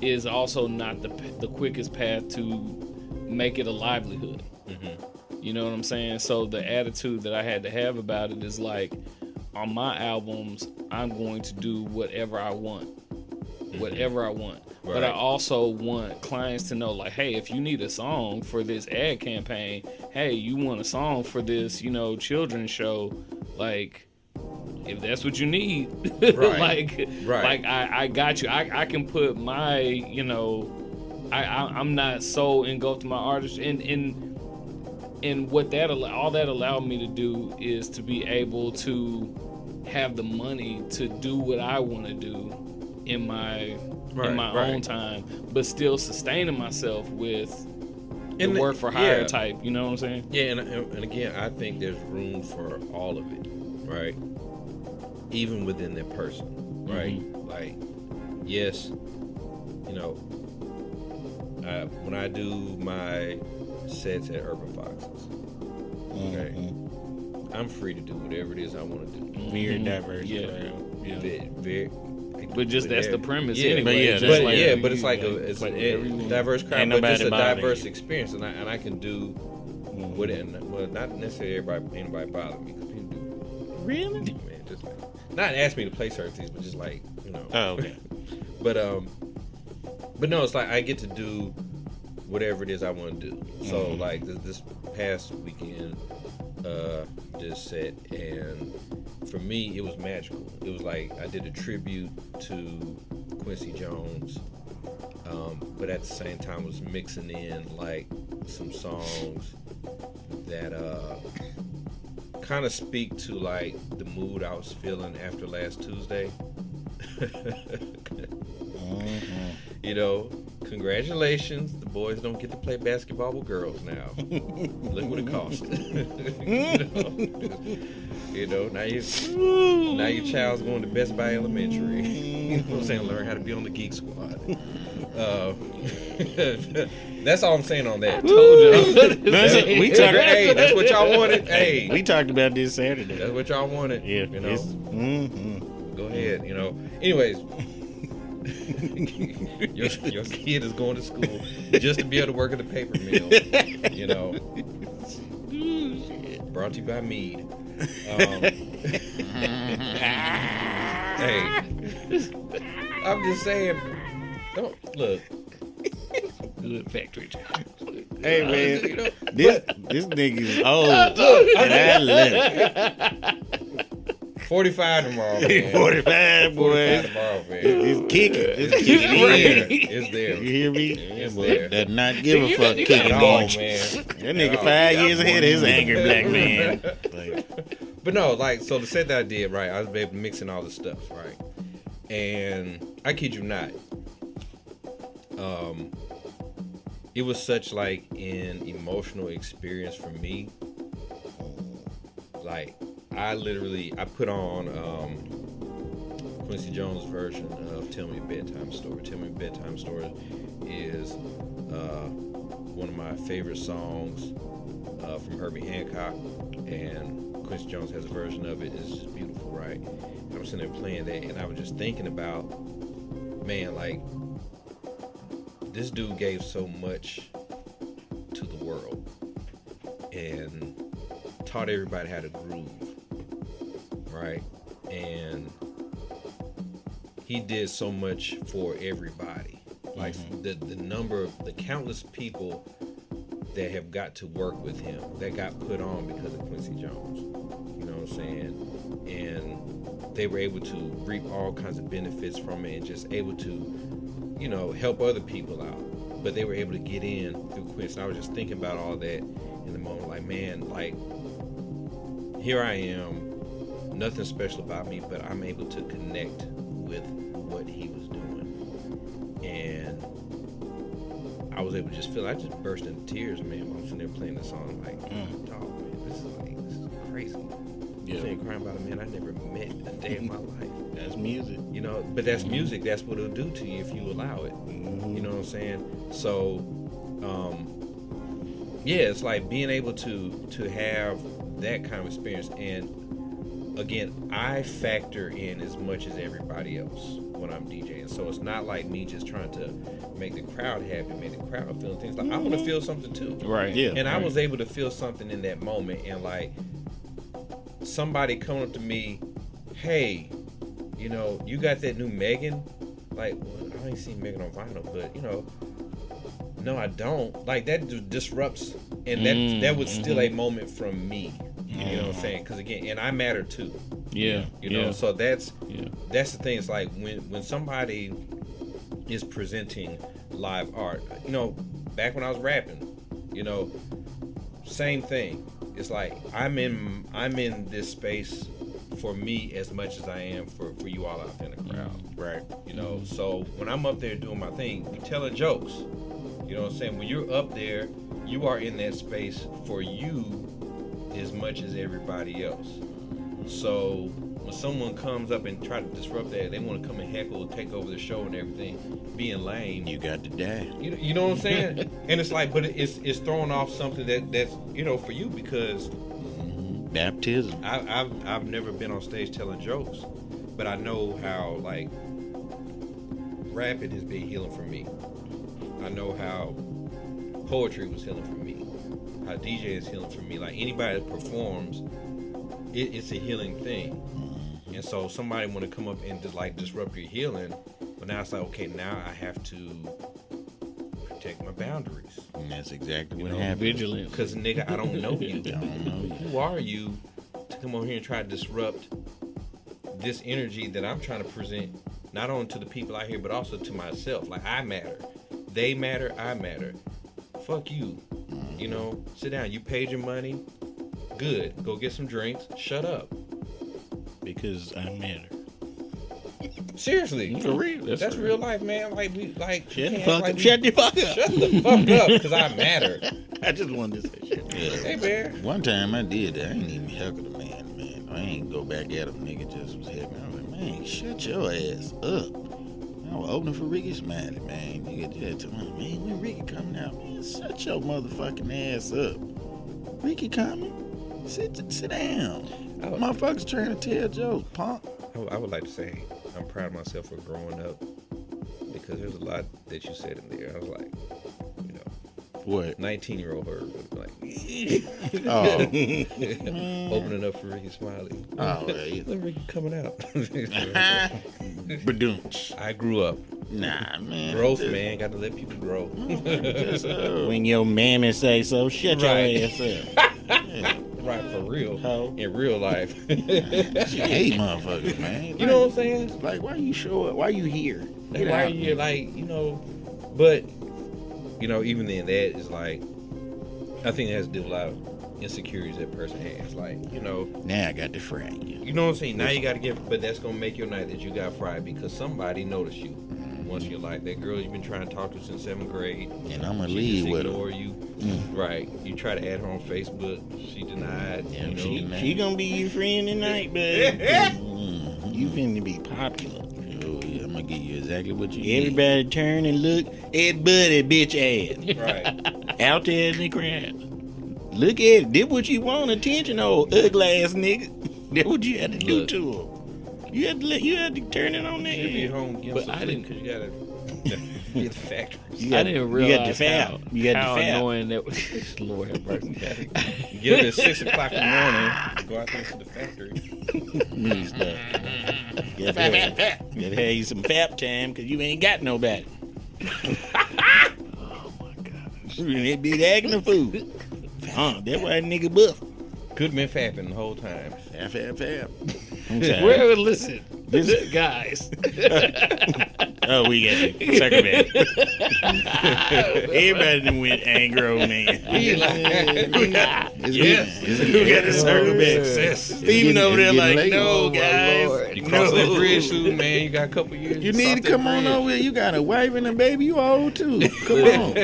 is also not the quickest path to make it a livelihood. You know what I'm saying? So the attitude that I had to have about it is like, on my albums, I'm going to do whatever I want. Whatever I want. Right. But I also want clients to know, like, hey, if you need a song for this ad campaign, hey, you want a song for this, you know, children's show, like, if that's what you need, like I got you. I can put my, you know, I'm not so engulfed in my artist, and what all that allowed me to do is to be able to have the money to do what I want to do in my own time, but still sustaining myself with the work for hire type. You know what I'm saying? Yeah, and again, I think there's room for all of it, right? Even within that person. right? Like, yes, you know, when I do my sets at Urban Foxes, okay, I'm free to do whatever it is I want to do. Very diverse. Yeah. Very, But just that's the premise yeah, anyway. But it's like it's a diverse crowd, Ain't but nobody just a bother diverse you. experience, and I can do what not necessarily everybody, ain't nobody bother me, because people do, Really? man, just like not ask me to play certain things, but just like, you know. Oh, okay. But no, it's like I get to do whatever it is I want to do. So like this past weekend, did a set, and for me it was magical. It was like I did a tribute to Quincy Jones, but at the same time was mixing in like some songs that kind of speak to like the mood I was feeling after last Tuesday. You know, congratulations, the boys don't get to play basketball with girls now. Look what it cost. You know, now your child's going to Best Buy Elementary. You know what I'm saying? Learn how to be on the Geek Squad. That's all I'm saying on that. Told you. Hey, that's what y'all wanted. Hey, We talked about this Saturday. that's what y'all wanted. Yeah. You know, it's- go ahead. You know. Anyways, your kid is going to school just to be able to work at the paper mill. You know. Brought to you by Mead. Hey, I'm just saying. Don't look. Good factory. Hey man, You know, this nigga's old, and I love it. 45 tomorrow, man. 45, 45 boy. tomorrow, man. It's kicking. It's kicking in. It's there. You hear me? It's Boy, there. does not give a fuck you kicking Oh, in. man. That nigga 5 years ahead of his angry black man. Like, But no, like, so the set that I did, right, I was able to mix in all the stuff, right? And I kid you not, it was such like an emotional experience for me. Like, I put on Quincy Jones' version of Tell Me a Bedtime Story. Tell Me a Bedtime Story is one of my favorite songs from Herbie Hancock, and Quincy Jones has a version of it. It's just beautiful, right? And I was sitting there playing that, and I was just thinking about, man, like, this dude gave so much to the world and taught everybody how to groove, right? And he did so much for everybody. Like the countless people that have got to work with him, that got put on because of Quincy Jones. You know what I'm saying? And they were able to reap all kinds of benefits from it, and just able to, you know, help other people out. But they were able to get in through Quincy. And I was just thinking about all that in the moment, like, man, like, here I am, nothing special about me, but I'm able to connect with what he was doing. And I was able to just feel, I just burst into tears, man, while I'm sitting there playing the song. I'm like, dog, man, this is crazy. Yeah. I'm sitting crying about a man I never met a day in my life. that's music. You know, but that's music. That's what it'll do to you if you allow it. You know what I'm saying? So, yeah, it's like being able to have that kind of experience. And again, I factor in as much as everybody else when I'm DJing. So it's not like me just trying to make the crowd happy, make the crowd feel things. Like, I want to feel something too. Right. Yeah. And I was able to feel something in that moment, and like somebody coming up to me, hey, you know, you got that new Megan? Like, well, I ain't seen Megan on vinyl, but you know, no, I don't. Like, that disrupts, and that was still a moment from me. You know what I'm saying? Because again, and I matter too. Yeah. You know, so that's Yeah. the thing. It's like when somebody is presenting live art. You know, back when I was rapping, you know, same thing. It's like I'm in this space for me as much as I am for you all out there in the crowd. Right. You know, so when I'm up there doing my thing, we telling jokes. You know what I'm saying? When you're up there, you are in that space for you as much as everybody else. So when someone comes up and try to disrupt that, they want to come and heckle, take over the show and everything, being lame. You got to die. You know what I'm saying? And it's like, but it's throwing off something that's for you because baptism. I've never been on stage telling jokes, but I know how like rapping has been healing for me. I know how poetry was healing for me. How DJ is healing for me. Like anybody that performs, it's a healing thing. And so somebody want to come up and just like disrupt your healing, but now it's like, okay, now I have to protect my boundaries. And that's exactly what Be happened. vigilant. Because nigga, I don't know you. I don't know you. Who are you to come over here and try to disrupt this energy that I'm trying to present, not only to the people out here, but also to myself? Like I matter. They matter, I matter. Fuck you. You know, sit down. You paid your money. Good. Go get some drinks. Shut up. Because I matter. Seriously. For real. That's real life, man. Like we like Shut the you fuck can't up. act Shut the fuck like up. shut the fuck up, because I matter. I just wanted to say shit. Hey man. One time I did that. I ain't even heckle the man. I ain't go back at him. Nigga just was heckling. I was like, man, shut your ass up. I was opening for Ricky Smiley, man. Nigga just told me, man, when Ricky coming out, man, shut your motherfucking ass up. Ricky coming? Sit down. Motherfuckers trying to tell jokes, punk. I would like to say I'm proud of myself for growing up, because there's a lot that you said in there. I was like, you know, What? 19-year-old her was like Oh. opening up for Ricky Smiley. Oh, yeah. Let Ricky coming out. Badunch. I grew up. Nah, man. Growth, Just- man. Got to let people grow. Just, When your mammy say so, shut Right. your ass up. Right, for real. Ho. In real life. She hate motherfuckers, man. You know what I'm saying? Like, why you show up? Why you here? Get Why are out. you here? Like, you know, but, you know, even then, that is like, I think it has to do with a lot of insecurities that person has. Like, you know, Now I got to fry you. you know what I'm saying? Now you got to get, but that's going to make your night that you got fried because somebody noticed you once in your life. That girl you've been trying to talk to since 7th grade. And I'm going to She leave just with her. ignore you. Right. You try to add her on Facebook. She denied. Yeah, you know. she denied. She gonna be your friend tonight, bud. Mhm. You finna be popular. Oh, yeah, I'm going to give you exactly what you need. Everybody turn and look at Buddy, bitch ass. Right. Out there in the crowd. Look at it. Did what you want attention, old ugly ass nigga. That's what you had to do Look. to him. You had to turn it on You be there. home getting But some I sleep didn't- because you got to be at the factory. I didn't realize the fab. You got how the fab. annoying that was. Lord have mercy. You get up at 6 o'clock in the morning, go out there to the factory. You gotta have you some fap time because you ain't got nobody. Oh my gosh. They be acting a fool. That's why nigga buff. Could have been fapping the whole time. Fab. I'm sorry. Well, listen, guys. Oh, we got to circle back. Everybody done went angry old man. We got to circle back. Steven over there like, no, guys. You cross that bridge soon, man. You got a couple years. You need to come on over here. You got a wife and a baby. You old too. Come on.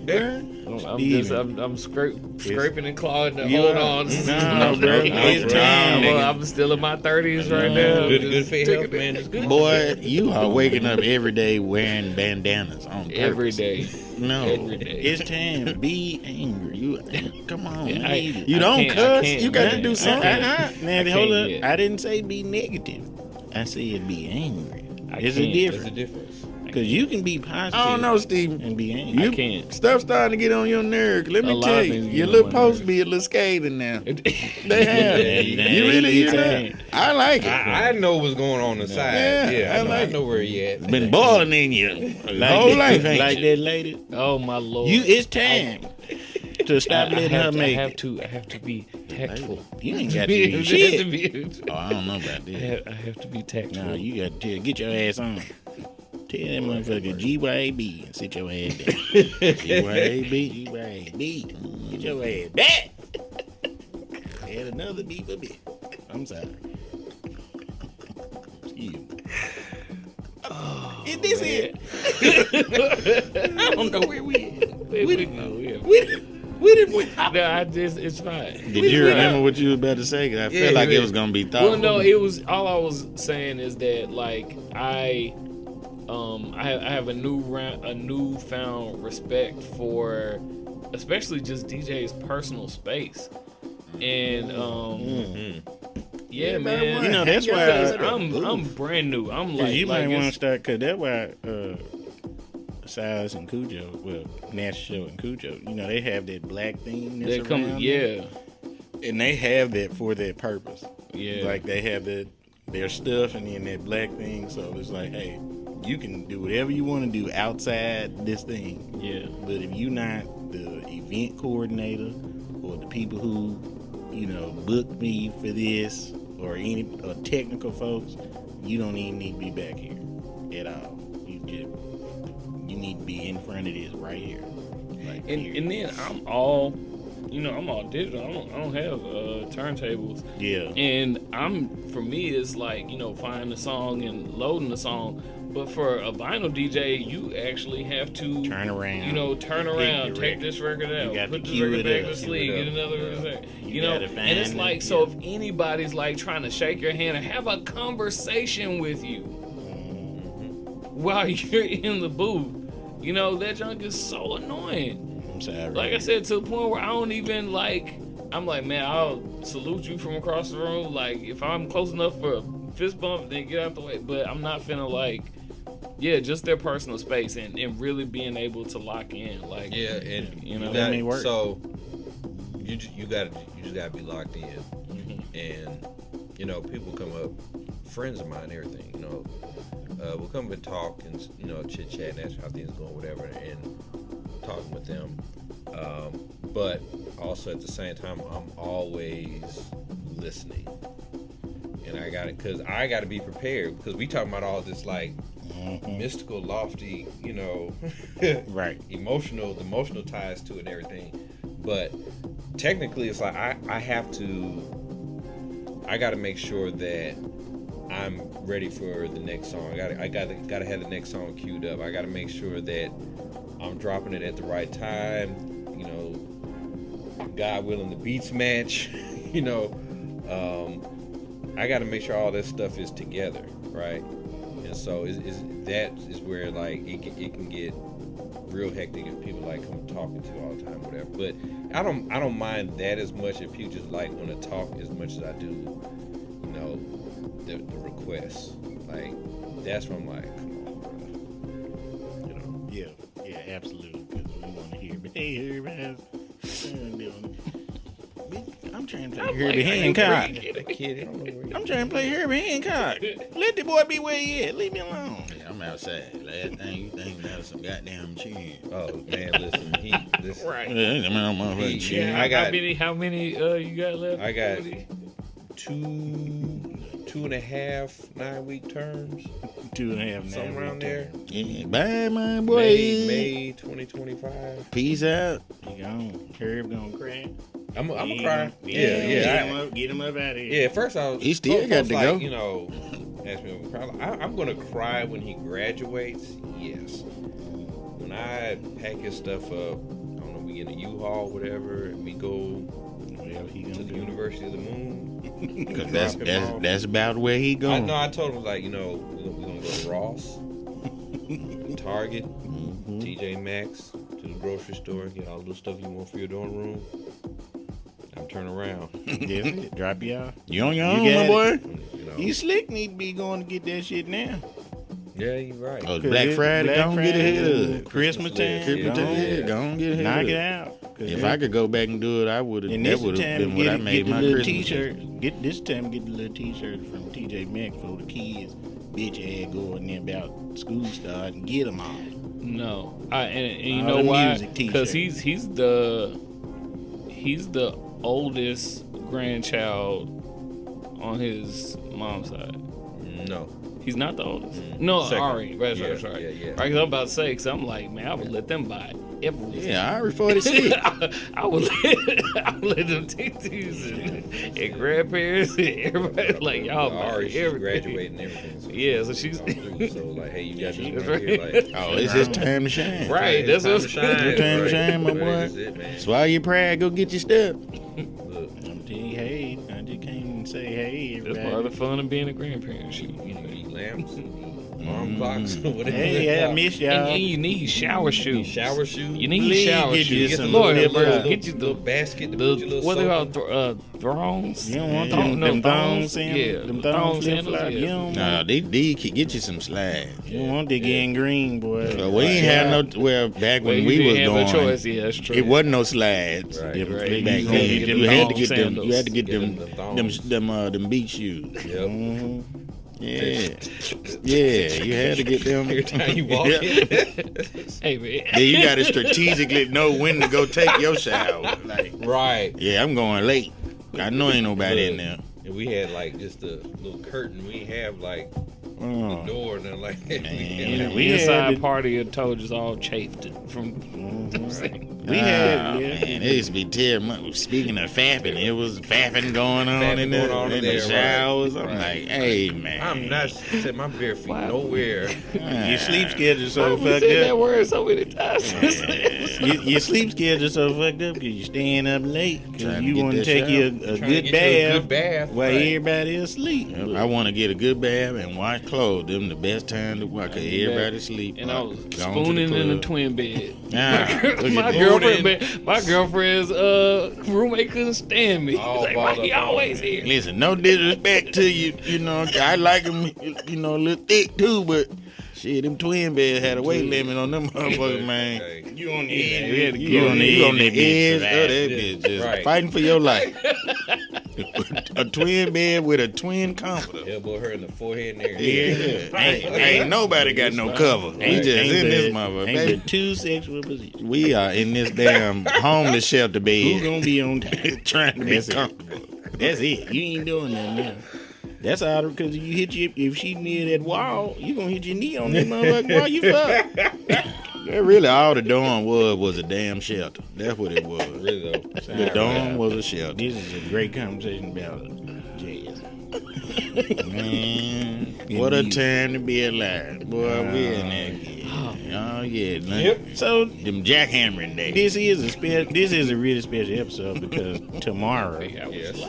Bruh. I'm scraping and clawing to You hold are. on. No, bro. It's time. I'm still in my 30s right now. Good for your health, man. It's good. Boy, you are waking up every day wearing bandanas on purpose. Every day. No, Every day. it's time. Be angry. Come on. Yeah, man. I You don't can't- I cuss. can't, You got to man. do I something. can't. Now, I hold can't up. yet. I didn't say be negative. I said be angry. There's a can't. There's a difference. difference. Because you can be positive I don't know, Steven. and be angry. I can't. Stuff starting to get on your nerves. Let A me lot tell of you, things get your on little my post nerves. be a little scathing now. They have. Yeah, You really it's hear that? I like it. I know what's going on inside. Yeah, Yeah, I like I know where he at. Been boiling in you. Like Whole that- life, ain't like you? that lady. Oh my Lord. It's time to stop letting her make I it. have to be tactful. You ain't got to Be- be I have shit. to be- Oh, I don't know about that. I have to be tactful. No, you got to get your ass on. Tell that motherfucker GYAB and sit your ass down. GYAB. GYAB. Get your ass back. Add another B for bit. I'm sorry. Excuse me. Is this it? I don't know where we at. We know, yeah. It's fine. Did you remember what you were about to say? 'Cause I felt like it was gonna be thoughtful. Well, no, it was all I was saying is that like I have a newfound respect for, especially just DJ's personal space, and yeah, man. You know, that's why I'm brand new. I'm like, you like might want to it's- start, because that's why Silas and Cujo, well, Nash Show and Cujo, you know, they have that black theme that's they come, around them. yeah, And they have that for their purpose. yeah. Like, they have their stuff and then that black thing, so it's like, hey, you can do whatever you want to do outside this thing. Yeah. But if you're not the event coordinator or the people who, you know, booked me for this or any technical folks, you don't even need to be back here at all. You need to be in front of this right here. Like, And then I'm all digital. I don't have turntables. yeah. And for me, it's like, you know, finding the song and loading the song. But for a vinyl DJ, you actually have to Turn around. You know, turn around, your take record. this record out, got put to this cue record it back up, to cue sleep, it get up. another record. You know, gotta and it's find like, it, so yeah. if anybody's like trying to shake your hand and have a conversation with you while you're in the booth, you know, that junk is so annoying. I'm sorry. Like I said, to the point where I don't even like. I'm like, man, I'll salute you from across the room. Like, if I'm close enough for a fist bump, then get out the way. But I'm not finna like, yeah, just their personal space and really being able to lock in. Like, Yeah, and you know, that may work. So you just gotta be locked in, and you know, people come up, friends of mine, everything. You know, we'll come and talk and you know, chit chat and ask how things going, whatever, and talking with them. But also at the same time, I'm always listening, and I gotta be prepared, because we talking about all this like mystical, lofty, you know, Right. the emotional ties to it and everything. But technically, it's like I gotta make sure that I'm ready for the next song. I gotta have the next song queued up. I gotta make sure that I'm dropping it at the right time. You know, God willing, the beats match. You know, I got to make sure all that stuff is together, right? And so that is where like it can get real hectic if people like come talking to you all the time, whatever. But I don't mind that as much if people just like want to talk as much as I do, you know, the requests. Like that's where I'm like, come on, bro. You know. Yeah, absolutely. Because we want to hear, hey, everybody, I'm trying to play Herbie Hancock. I'm trying to play Herbie Hancock. Let the boy be where he at. Leave me alone. Yeah, I'm outside. Last thing you think about some goddamn chin. Oh man, listen, right. Yeah, I'm on my He- chin. I got- how many you got left? I got 2.5 9-week terms, 2.5 somewhere around there. Yeah, bye, my boy. May 2025. Peace out. You gone. Herb gonna crack. I'm gonna Yeah, cry. Get Yeah. him up out of here. Yeah, at first I was. He still folks got to like, go. You know, ask me if I'm crying. I'm gonna cry when he graduates. Yes. When I pack his stuff up, I don't know, we get a U-Haul, whatever, and we go Whatever he to gonna the do. University of the Moon. Because Drop him off. that's about where he I going. know. I told him like, you know, we're gonna go to Ross, Target, TJ Maxx, to the grocery store, get all the stuff you want for your dorm room. I'm turning around. Yeah, drop you off. You on your You own, got my boy. You know. You slick need to be going to get that shit now. Yeah, you're right. Oh, Black Friday, Black don't get ahead of it. Christmas time, Christmas go time, on. yeah. Go on, get ahead Knock of it it. out. 'Cause If I could go back and do it, I would have. and That this would the have time been what I get made the my little Christmas. t-shirt. Get this time get the little t-shirt from TJ Maxx for the kids. Bitch ass going there about school start and get them all. No, and you All know the why? music Because t-shirts. he's the oldest grandchild on his mom's side. No. He's not the oldest. No, Second. Ari. Right, Yeah, sorry. yeah. Right, 'cause I'm about to say, because I'm like, man, I would let them buy ever. Yeah, I already 46. I would let them TTs and grandparents and everybody like y'all Ari, she's everything. graduating and everything. So Yeah, so she's so like, hey, you got this That's right here, right. like, Oh, it's just time to shine. right. it's That's time what to shine. Time to right. shine, my Right, boy. That's it, man. Swallow your pride, go get your stuff. Look, I'm telling you, hey, I just can't say hey, that's everybody. part of the fun of being a grandparent. Shoot, you know, eat lamps, alarm clocks, whatever. Hey, I miss y'all. and you need shower shoes. Shower shoes. You need Please shower get you shoes. some Lord, little- Lord, little- get you little the basket to put your little what they soap call thrones. You don't want Thong- them, no, them thong thongs. sandals, Yeah, them thong thong flip sandals, flops. yeah. You don't Nah, want, they can get you some slides. you don't want to get in green, boy. But we ain't have no. Well, back Well, when you we didn't was have going, no choice. Yeah, that's true. it wasn't no slides. Right, Them- right. Back You then, had to get you them had to thong get them. sandals. You had to get Get them. them thongs. Them beach shoes. Yep. Mhm. Yeah, yeah. You had to get them Every time you walk Yeah. in. Hey man, Then you got to strategically know when to go take your shower. Like, Right. yeah, I'm going late. I know ain't nobody in there. And we had like just a little curtain. We have like Oh, door and then like Man. the we had inside to- part of your toe just all chafed from. We had, Ah, yeah. man, it used to be terrible. Speaking of fapping, it was fapping going on Fapping in going the, on in there, the right. showers. I'm Right. like, hey, man. I'm not set my bare feet Wow. nowhere. Your sleep schedule so I've fucked said that up. word so many times. Your sleep schedule so fucked up because you're staying up late because Trying to you get want to that take shower. you a Trying to good get you a bath good bath. while Right. everybody asleep. Yep, I want to get a good bath and wash clothes. Them the best time to watch because everybody sleep. And I was Gone to the spooning in a club. twin bed. Ah, look my at girlfriend, that. my girlfriend's roommate couldn't stand me. Oh, He's like, balled why he up on always me. here? Listen, no disrespect to you. You know, I like them, you know, a little thick too, but shit, them twin beds had a weight limit on them motherfuckers, man. Hey, You on the edge. we had to You get on the You on the edge edge of of that that bitch. bitch, just Right. fighting for your life. A twin bed with a twin comforter. elbow her in the forehead and everything. Yeah, ain't nobody got no cover. We just in this motherfucker, Ain't baby. but two sexual positions. We are in this damn homeless shelter Who bed, gonna be on trying to be That's it. comfortable. That's it. You ain't doing nothing now. That's all because you hit your if she near that wall, you gonna hit your knee on that motherfucker while you fuck. That really all the dorm was a damn shelter. That's what it was. Really though. The dorm was a shelter. This is a great conversation about jazz. Man, what a time to be alive. Boy, we in there again. Oh, yeah. Yep. So Them jackhammering days. this is a really special episode because tomorrow Yes.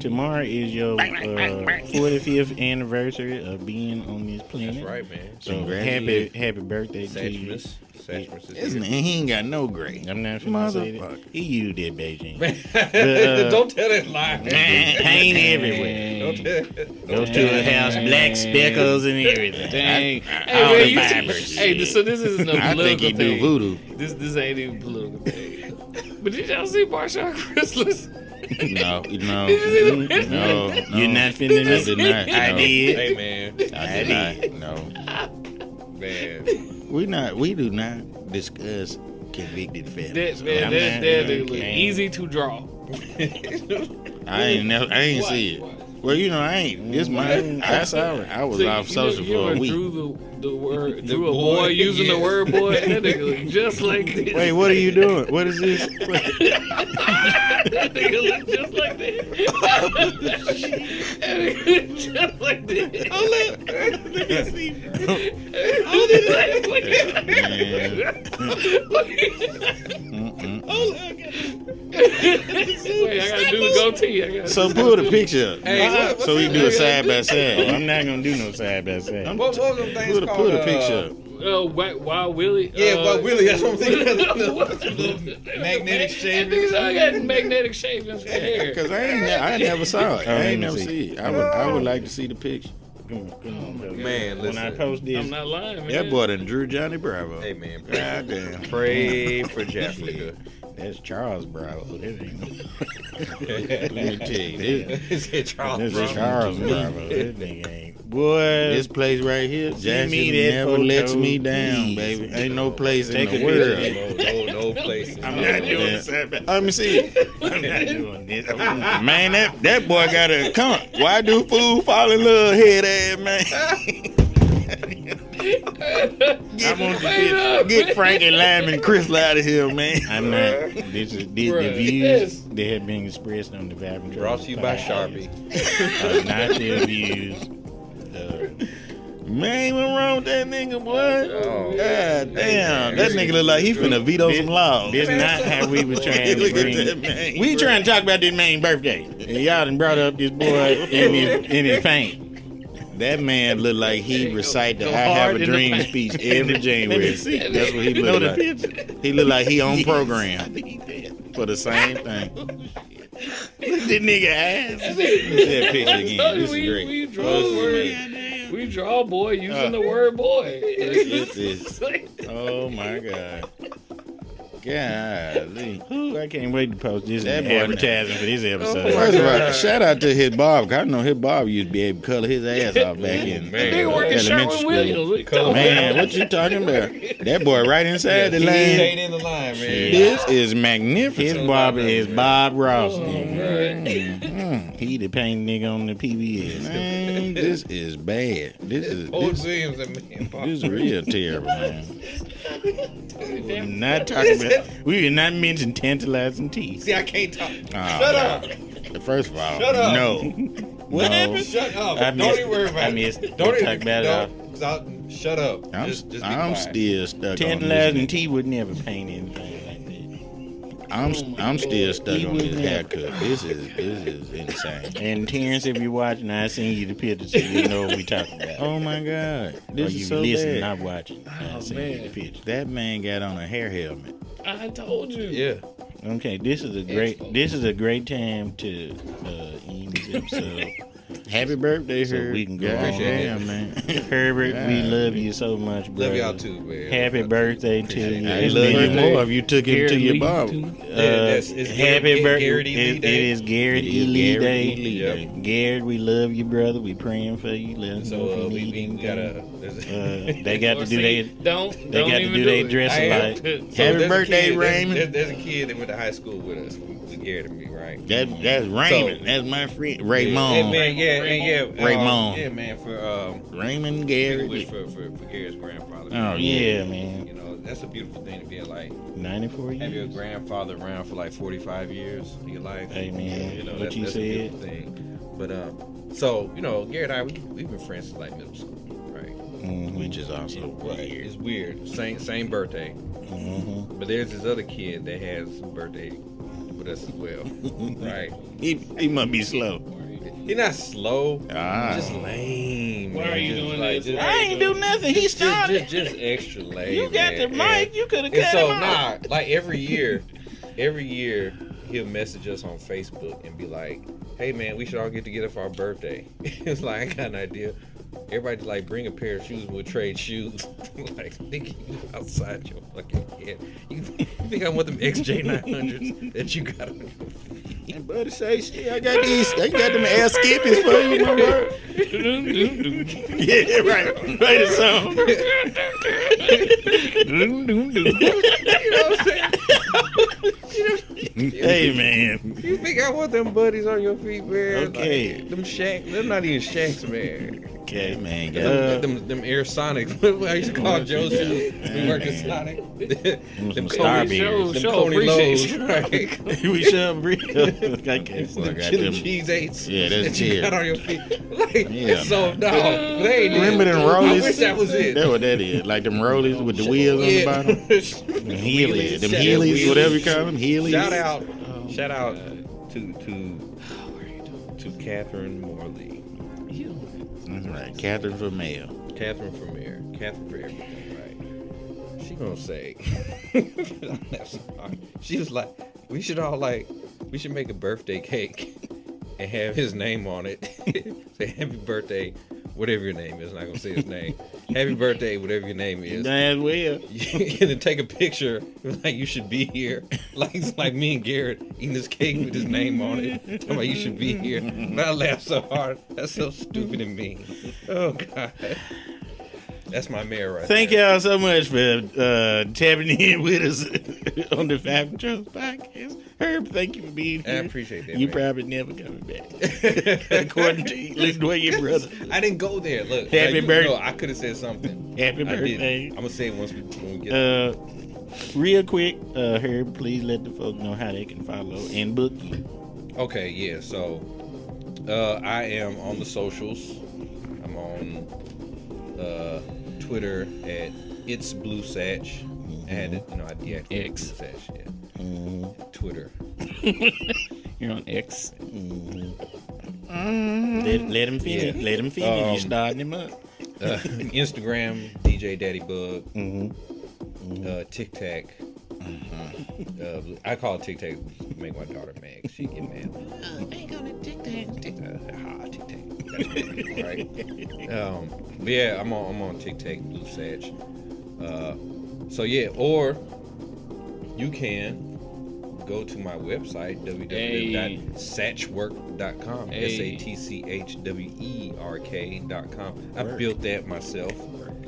tomorrow is your 45th anniversary of being on this planet. That's right, man. So Congratulations. happy birthday to you. Satchmus. Satchmus Isn't is it? here. He ain't got no grade. I'm not finna say that. Motherfucker. He used that Beijing. Don't tell that lie. Paint everywhere. Don't tell. Goes to a house, black speckles and everything. Dang. all the Hey, man, fibers. hey, so this isn't a I political think he thing. do voodoo. This ain't even political thing. But did y'all see Marshawn Chrysalis? No. No. You're not finna I miss did it. not. I no. did. Hey man. I did not. No. Man. We do not discuss convicted felons. That easy to draw. I ain't see it. Well, you know, I ain't. This mine. That's all right. I was So off you social you for ever a week. drew a boy using the yes. word boy? That nigga look just like this. Wait, what are you doing? What is this? That nigga look just like that. That nigga look just like Wait, I gotta do the goatee. I gotta So pull the picture up. Hey, what- So we can do a side by Oh, side. I'm not gonna do no side by side. What was them things called? Pull the picture up. Wild Willie. Yeah, Wild Willie. That's what I'm thinking. Magnetic shavings. I got magnetic shavings for hair. Cause I never saw it. I let ain't me never see. see it. I would like to see the picture. Come on, Man, when I listen. post this, I'm not lying, man. That boy done drew Johnny Bravo. Hey man, God damn. pray for Jaffa. that's Charles Bravo. That ain't no. Let me tell you, Is it Charles That's Brown? Charles Bravo. That nigga ain't. Boy, this place right here, Jackson me that never photo, lets me down, please. baby. Ain't no place in Take the a world. picture. No place. I'm not doing Yeah. the side by. Let me see it. I'm not doing this. Man, that boy got a come. Why do fool fall in love, head ass man? Get Frank and Lyman Crystal out of here, man. I'm not. This is the Bruh, views that have been expressed on the Vibe Brought to you by Sharpie. Are not the views. Man, what's wrong with that nigga, boy? Oh, God damn. That nigga look like he finna veto some laws. This not how we were trying to Look at bring. that man. We trying to talk about this man's birthday, and y'all done brought up this boy in his paint. That man look like he recite the Go I Have hard a in the Dream paint. speech every January. see. That's what he Know look the like. picture? He look like he on program for the same thing. Look at this nigga ass. Look at that picture again. This is great. We draw word. We draw boy using the word boy. This is. Oh my God. Golly. Ooh, I can't wait to post this That in boy advertising for this episode. First of all, shout out to his Bob. 'Cause I know his Bob used to be able to color his ass off back in They working elementary Sherwin school. Williams. What you talking Man, about? what you talking about? That boy right inside the He lane. stayed in the line, man. This is magnificent. His barber is Bob Ross. Oh, man. He the paint nigga on the PBS. Man, this is bad. This is Williams and man. this is real terrible, man. We're not talking about. We did not mention tantalizing teeth. See, I can't talk. Shut up. First of all, Shut up. no. What happened? Shut up. I Don't missed even worry it. about I it. missed it. Don't We'll even talk about it don't, 'cause shut up. I'm, Just be I'm quiet. still stuck on Tantalizing this. teeth would never paint anything like that. I'm still stuck He on would this never. haircut. This is insane. And Terrence, if you're watching, I seen you the picture so you know what we talking about. Oh my God, Or this you is so listen, bad. not watching. I seen you the man. picture. That man got on a hair helmet. I told you. Yeah. Okay, this is a great time to end this episode. Happy birthday, So Herb. we can go God on. damn, man. Herbert, we love you so much, bro. Love y'all too, man. Happy birthday to you. I It's love you been- more if you took him to your barber. It's happy birthday. Garrett E. Lee It Day. is Garrett It E. is Lee Garrett Day. E. Lee Yep. Day. Garrett, we love you, brother. We praying for you. Let us know So if you we need anything. gotta. They got to do their Don't they got to even do their it. dress I am. alike. So Happy there's a birthday, kid- Raymond. There's a kid that went to high school with us, with Garrett and me, right? That's Raymond. That's my friend. Raymond. Yeah, man, yeah. Raymond. Yeah, man, for Raymond wish Garrett. for Garrett's grandfather. Oh, Yeah, man. You know, that's a beautiful thing to be like 94 have your years. grandfather around for like 45 years of your life. Hey, man, You know, what that's, you that's said. a beautiful thing. But so you know, Garrett and I we've been friends since like middle school, right? Which is also weird. It's weird. Same birthday. Mm-hmm. But there's this other kid that has a birthday with us as well, right? He must be slow. He's not slow, Ah. just lame. Why man. are you Just doing like, this? just- I ain't do nothing. He started. just extra lame. You got the man. mic. You could have And cut so him off. like every year he'll message us on Facebook and be like, "Hey man, we should all get together for our birthday." It's like I got an idea. Everybody like bring a pair of shoes and we'll trade shoes. Like think you outside your fucking head. You think I want them XJ900s that you got on your feet? And buddy say, shit, I got them air skippies for you, my bro. Yeah, right. Play the song. You know what I'm saying? Hey, man. You think I want them buddies on your feet, man? Okay. Like, them shacks, they're not even shacks, man. Okay, man. Them Air Sonics. What I used to call Joe's shoes. We worked at Sonic. them Starbeers. Them Show Coney appreciation. Lows, right? We should real. Okay, so I Them got chili them. cheese eights. Yeah, that's that you got chill. on your feet. Like, Yeah, so no, they ain't Remember them I rollies? wish that was it. That's what that is. Like them rollies with the wheels on the bottom. Them Heelys. Them Heelys, whatever you call them. Heelys. Shout out to Catherine Morley. That's right. Catherine for mail. Catherine for mayor. Catherine for everything, right? She gonna say, she was like, we should make a birthday cake and have his name on it. Say happy birthday, whatever your name is. I'm not gonna say his name. Happy birthday, whatever your name is. Damn well. And then take a picture like you should be here. Like it's like me and Garrett eating this cake with his name on it. Talking about you should be here. And I laugh so hard. That's so stupid and mean. Oh God. That's my mayor right Thank there. y'all so much for tapping in with us on the Five Controls podcast. Herb, thank you for being I here. appreciate that. You man. probably never coming back. According to you, listen to what your brother. I didn't go there. Look, Happy birthday. No, I could have said something. Happy I birthday. didn't. I'm gonna say it when we get. Real quick, Herb, please let the folks know how they can follow and book you. Okay, yeah. So, I am on the socials. I'm on Twitter at It's Blue Satch. And I deactivated X. Blue Satch. Yeah. Twitter. You're on X. Let him finish. Yeah. Let him finish. You starting him up. Instagram DJ DaddyBug. TikTok. I call it TikTok. Make my daughter mad. She get mad. I ain't gonna TikTok. TikTok. That's right. But yeah, I'm on TikTok. Blue Satch. So yeah, or you can go to my website www.satchwork.com. Hey. SATCHWERK.com. I built that myself.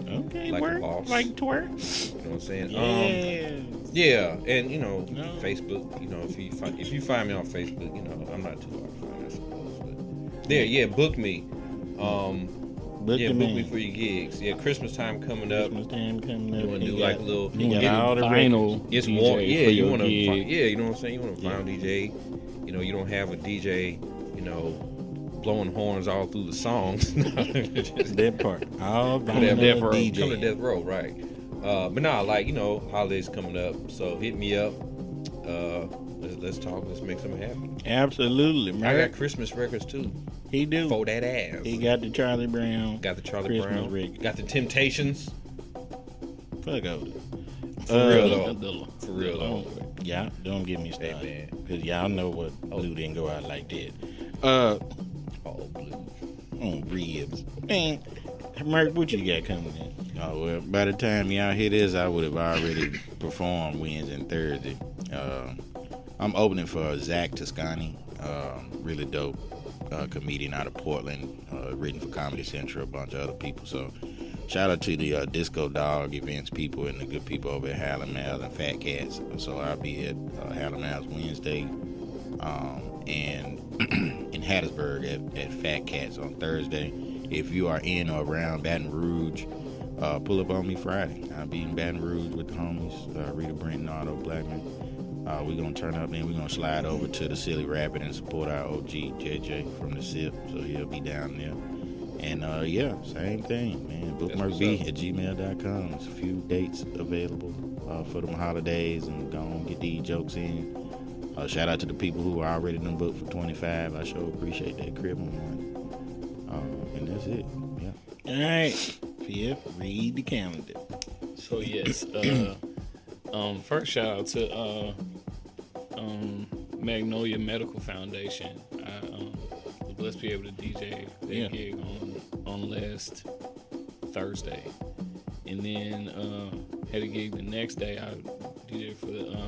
Okay, Like a work, boss. like twerk. You know what I'm saying? Yeah. Yeah, and Facebook. If you find me on Facebook, I'm not too hard to find, I suppose. But there, yeah, book me. Book Book me me for your gigs. Yeah, Christmas time coming up. Christmas time coming up. You want to He do got- like a little. he got all the Vinyl. It's DJ more. for Yeah, you your want to. gig. Yeah, you know what I'm saying. You want to vinyl DJ. You don't have a DJ. Blowing horns all through the songs. Just that part. All come to vinyl death row. DJ. Come to death row, right? But nah, holidays coming up, so hit me up. Let's talk. Let's make something happen. Absolutely, man. I got Christmas records too. He do. For that ass. He got the Charlie Brown. Got the Charlie Christmas Brown. record. Got the Temptations. Fuck out. For real though. For real though. Y'all don't get me Hey, started. man. Because y'all know what Blue didn't go out like that. All blue. Ribs. Man, Merc, what you got coming in? Oh, well, by the time y'all hear this, I would have already performed Wednesday and Thursday. I'm opening for Zach Toscani, really dope comedian out of Portland, written for Comedy Central, a bunch of other people. So shout out to the Disco Dog events people and the good people over at Howlin' Mouse and Fat Cats. So I'll be at Howlin' Mouse Wednesday and in Hattiesburg at Fat Cats on Thursday. If you are in or around Baton Rouge, pull up on me Friday. I'll be in Baton Rouge with the homies, Rita Brent and Otto Blackman. We're going to turn up, then we're going to slide over to the Silly Rabbit and support our OG, JJ, from the SIP. So he'll be down there. And, yeah, same thing, man. Bookmarkb@gmail.com. There's a few dates available for them holidays, and go on get these jokes in. Shout out to the people who are already done booked for 25. I sure appreciate that crib on one. And that's it. Yeah. All right. Fifth, read the calendar. So yes, first shout out to Magnolia Medical Foundation. I was blessed to be able to DJ their gig on last Thursday, and then had a gig the next day. I DJ for the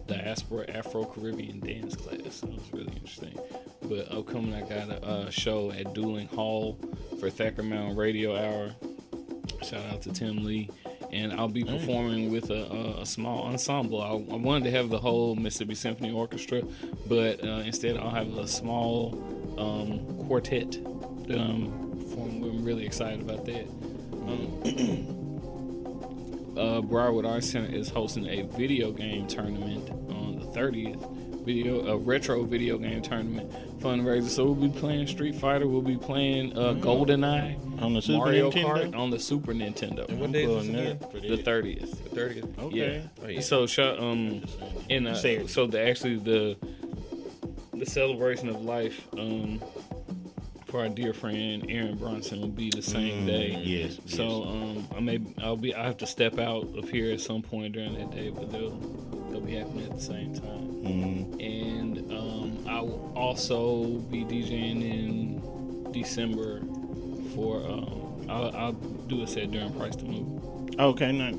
Diaspora Afro-Caribbean dance class. So it was really interesting. But upcoming, I got a show at Dueling Hall for Thacker Mountain Radio Hour. Shout out to Tim Lee. And I'll be performing with a small ensemble. I wanted to have the whole Mississippi Symphony Orchestra, but instead I'll have a small quartet performing. I'm really excited about that. Briarwood Arts Center is hosting a video game tournament on the 30th. A retro video game tournament fundraiser. So we'll be playing Street Fighter. We'll be playing GoldenEye On the Super Mario Nintendo? Kart on the Super Nintendo. And what day is this pulling again? up for The that. 30th. The 30th. Okay. Yeah. Oh, yeah. So Saturday. so the celebration of life for our dear friend Aaron Bronson will be the same day. Yes. So I have to step out of here at some point during that day, but they'll be happening at the same time. And I will also be DJing in December for I'll do a set during Price to Move. Okay, nice.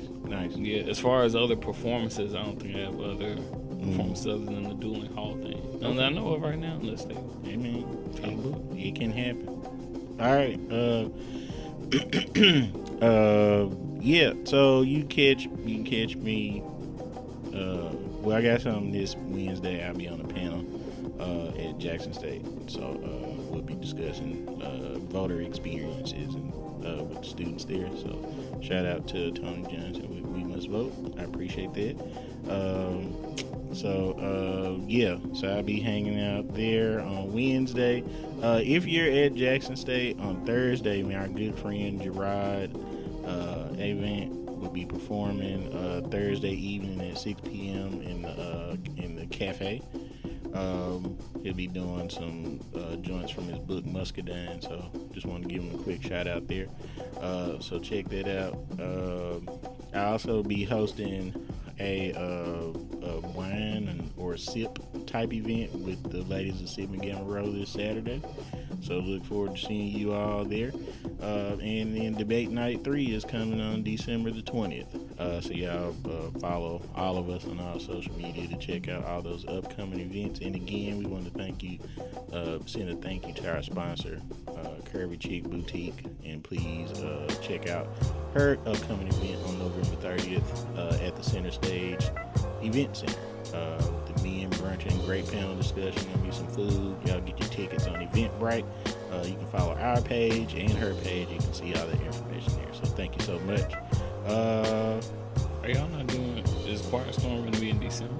Yeah, as far as other performances, I don't think I have other performances other than the Dueling Hall thing. None that I know of right now, unless they I mean, trying to book. it can happen. All right. Yeah. So you can catch me Well, I got something this Wednesday. I'll be on a panel at Jackson State. So we'll be discussing voter experiences and with the students there. So shout out to Tony Johnson. We must vote. I appreciate that. So I'll be hanging out there on Wednesday. If you're at Jackson State on Thursday, our good friend Gerard Avant will be performing Thursday evening at 6 p.m. in the cafe. He'll be doing some joints from his book Muscadine, so just want to give him a quick shout out there. So check that out. I'll also be hosting a wine or sip type event with the ladies of Sid McGamma Row this Saturday. So look forward to seeing you all there. And then Debate Night 3 is coming on December the 20th. So y'all follow all of us on all social media to check out all those upcoming events. And again, we want to send a thank you to our sponsor, Curvy Chick Boutique. And please check out her upcoming event on November 30th at the Center Stage Event Center. The men brunch and great panel discussion. Gonna be some food. Y'all get your tickets on Eventbrite. You can follow our page and her page. You can see all the information there. So thank you so much. Are y'all not doing? Is Quiet Storm going to be in December?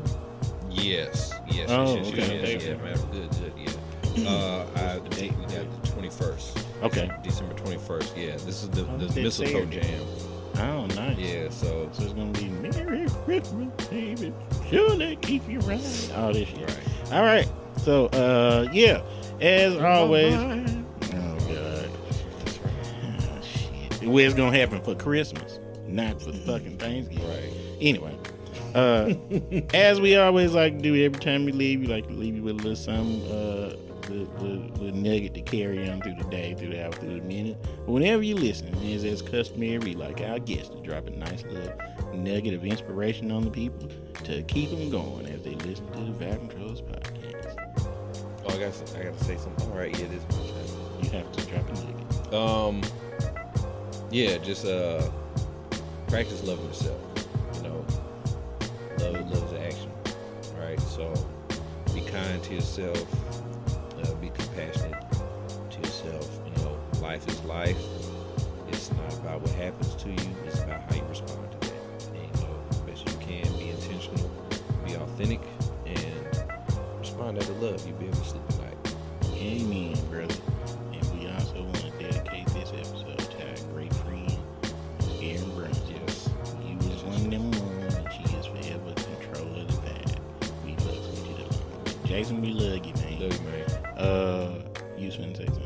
Yes. Oh, Yes. Yeah, man, good. Yeah. The date we got the 21st. Okay. December 21st. Yeah, this is the that's mistletoe Saturday. jam. Oh, nice. Yeah, so So it's gonna be Merry Christmas, baby. Surely keep you right. All this shit. right. All right. So as always. Oh God. Oh, shit. Well, it's gonna happen for Christmas, not for fucking Thanksgiving. Right. Anyway, as we always like to do every time we leave, we like to leave you with a little something, little nugget to carry on through the day, through the hour, through the minute. Whenever you're listening, as customary, we like our guests to drop a nice little nugget of inspiration on the people to keep them going as they listen to the Vibe Controllers podcast. Oh, I gotta say something. All right, yeah, this is my time. You have to drop a nugget. Yeah, just practice loving yourself. Love is action, right? So be kind to yourself, be compassionate to yourself. Life is life. It's not about what happens to you, it's about how you respond to that. And as best as you can, be intentional, be authentic, and respond out of love. You'll be able to sleep at night. Amen, brother. And we also want to dedicate this episode to our great friend, Erin Brown. Yes. He was one of them ones, and she is forever control of the vibe. We fucks with you the long. Jason, we love you, man. Love you, man. You was finna say something.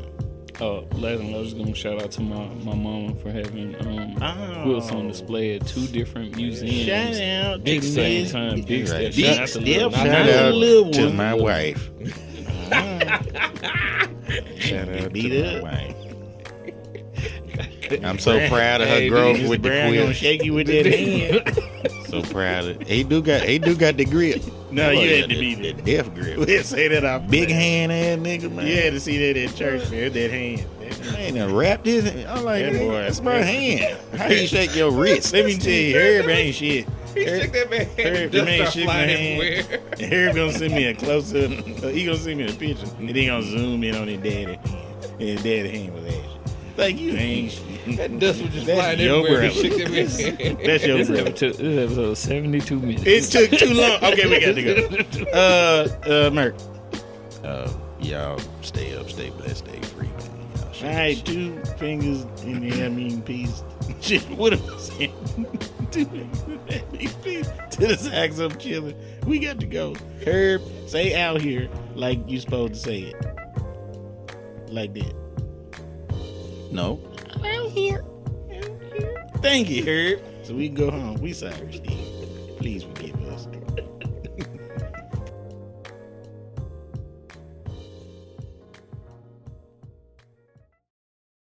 Last thing I was just gonna shout out to my mama for having quilts on display at 2 different museums. Shout out Big to same Miss time, big Right. step. Big Shout out to step. Lil Shout Mama. out Shout to out to my wife. Shout out Beat to up. my wife. I'm so proud of her Hey, growth Mr. with the Brown gonna quilt. shake you with that hand. So proud of. He do got the grip. No, you had to the, be the there. death grip. We'll say that off. Big hand ass nigga, man. You had to see that at church, man. That hand. Man, done wrapped his. I'm like, That nigga, boy- that's my hand. How you shake your wrist? Let me tell you, Herb ain't shit. He shook that man. Herb, the man shook my hand. And Herb gonna send me a close up. He gonna send me a picture, and he gonna zoom in on his daddy hand. And his daddy hand was ashy. Like you ain't shit. That dust was just That's flying your everywhere. He brother. shook that man's hand. That's your This brother. episode is 72 minutes. It took too long. Okay, we got to go. Merc. Y'all stay up, stay blessed, stay free, man. Y'all All right, 2 fingers in the peace. Shit, what am I saying? 2 fingers in the peace to the sacks up chilling. We got to go. Herb, say out here like you supposed to say it. Like that. No. Out here. Thank you, Herb. So we can go home. We sorry, Steve. Please forgive us.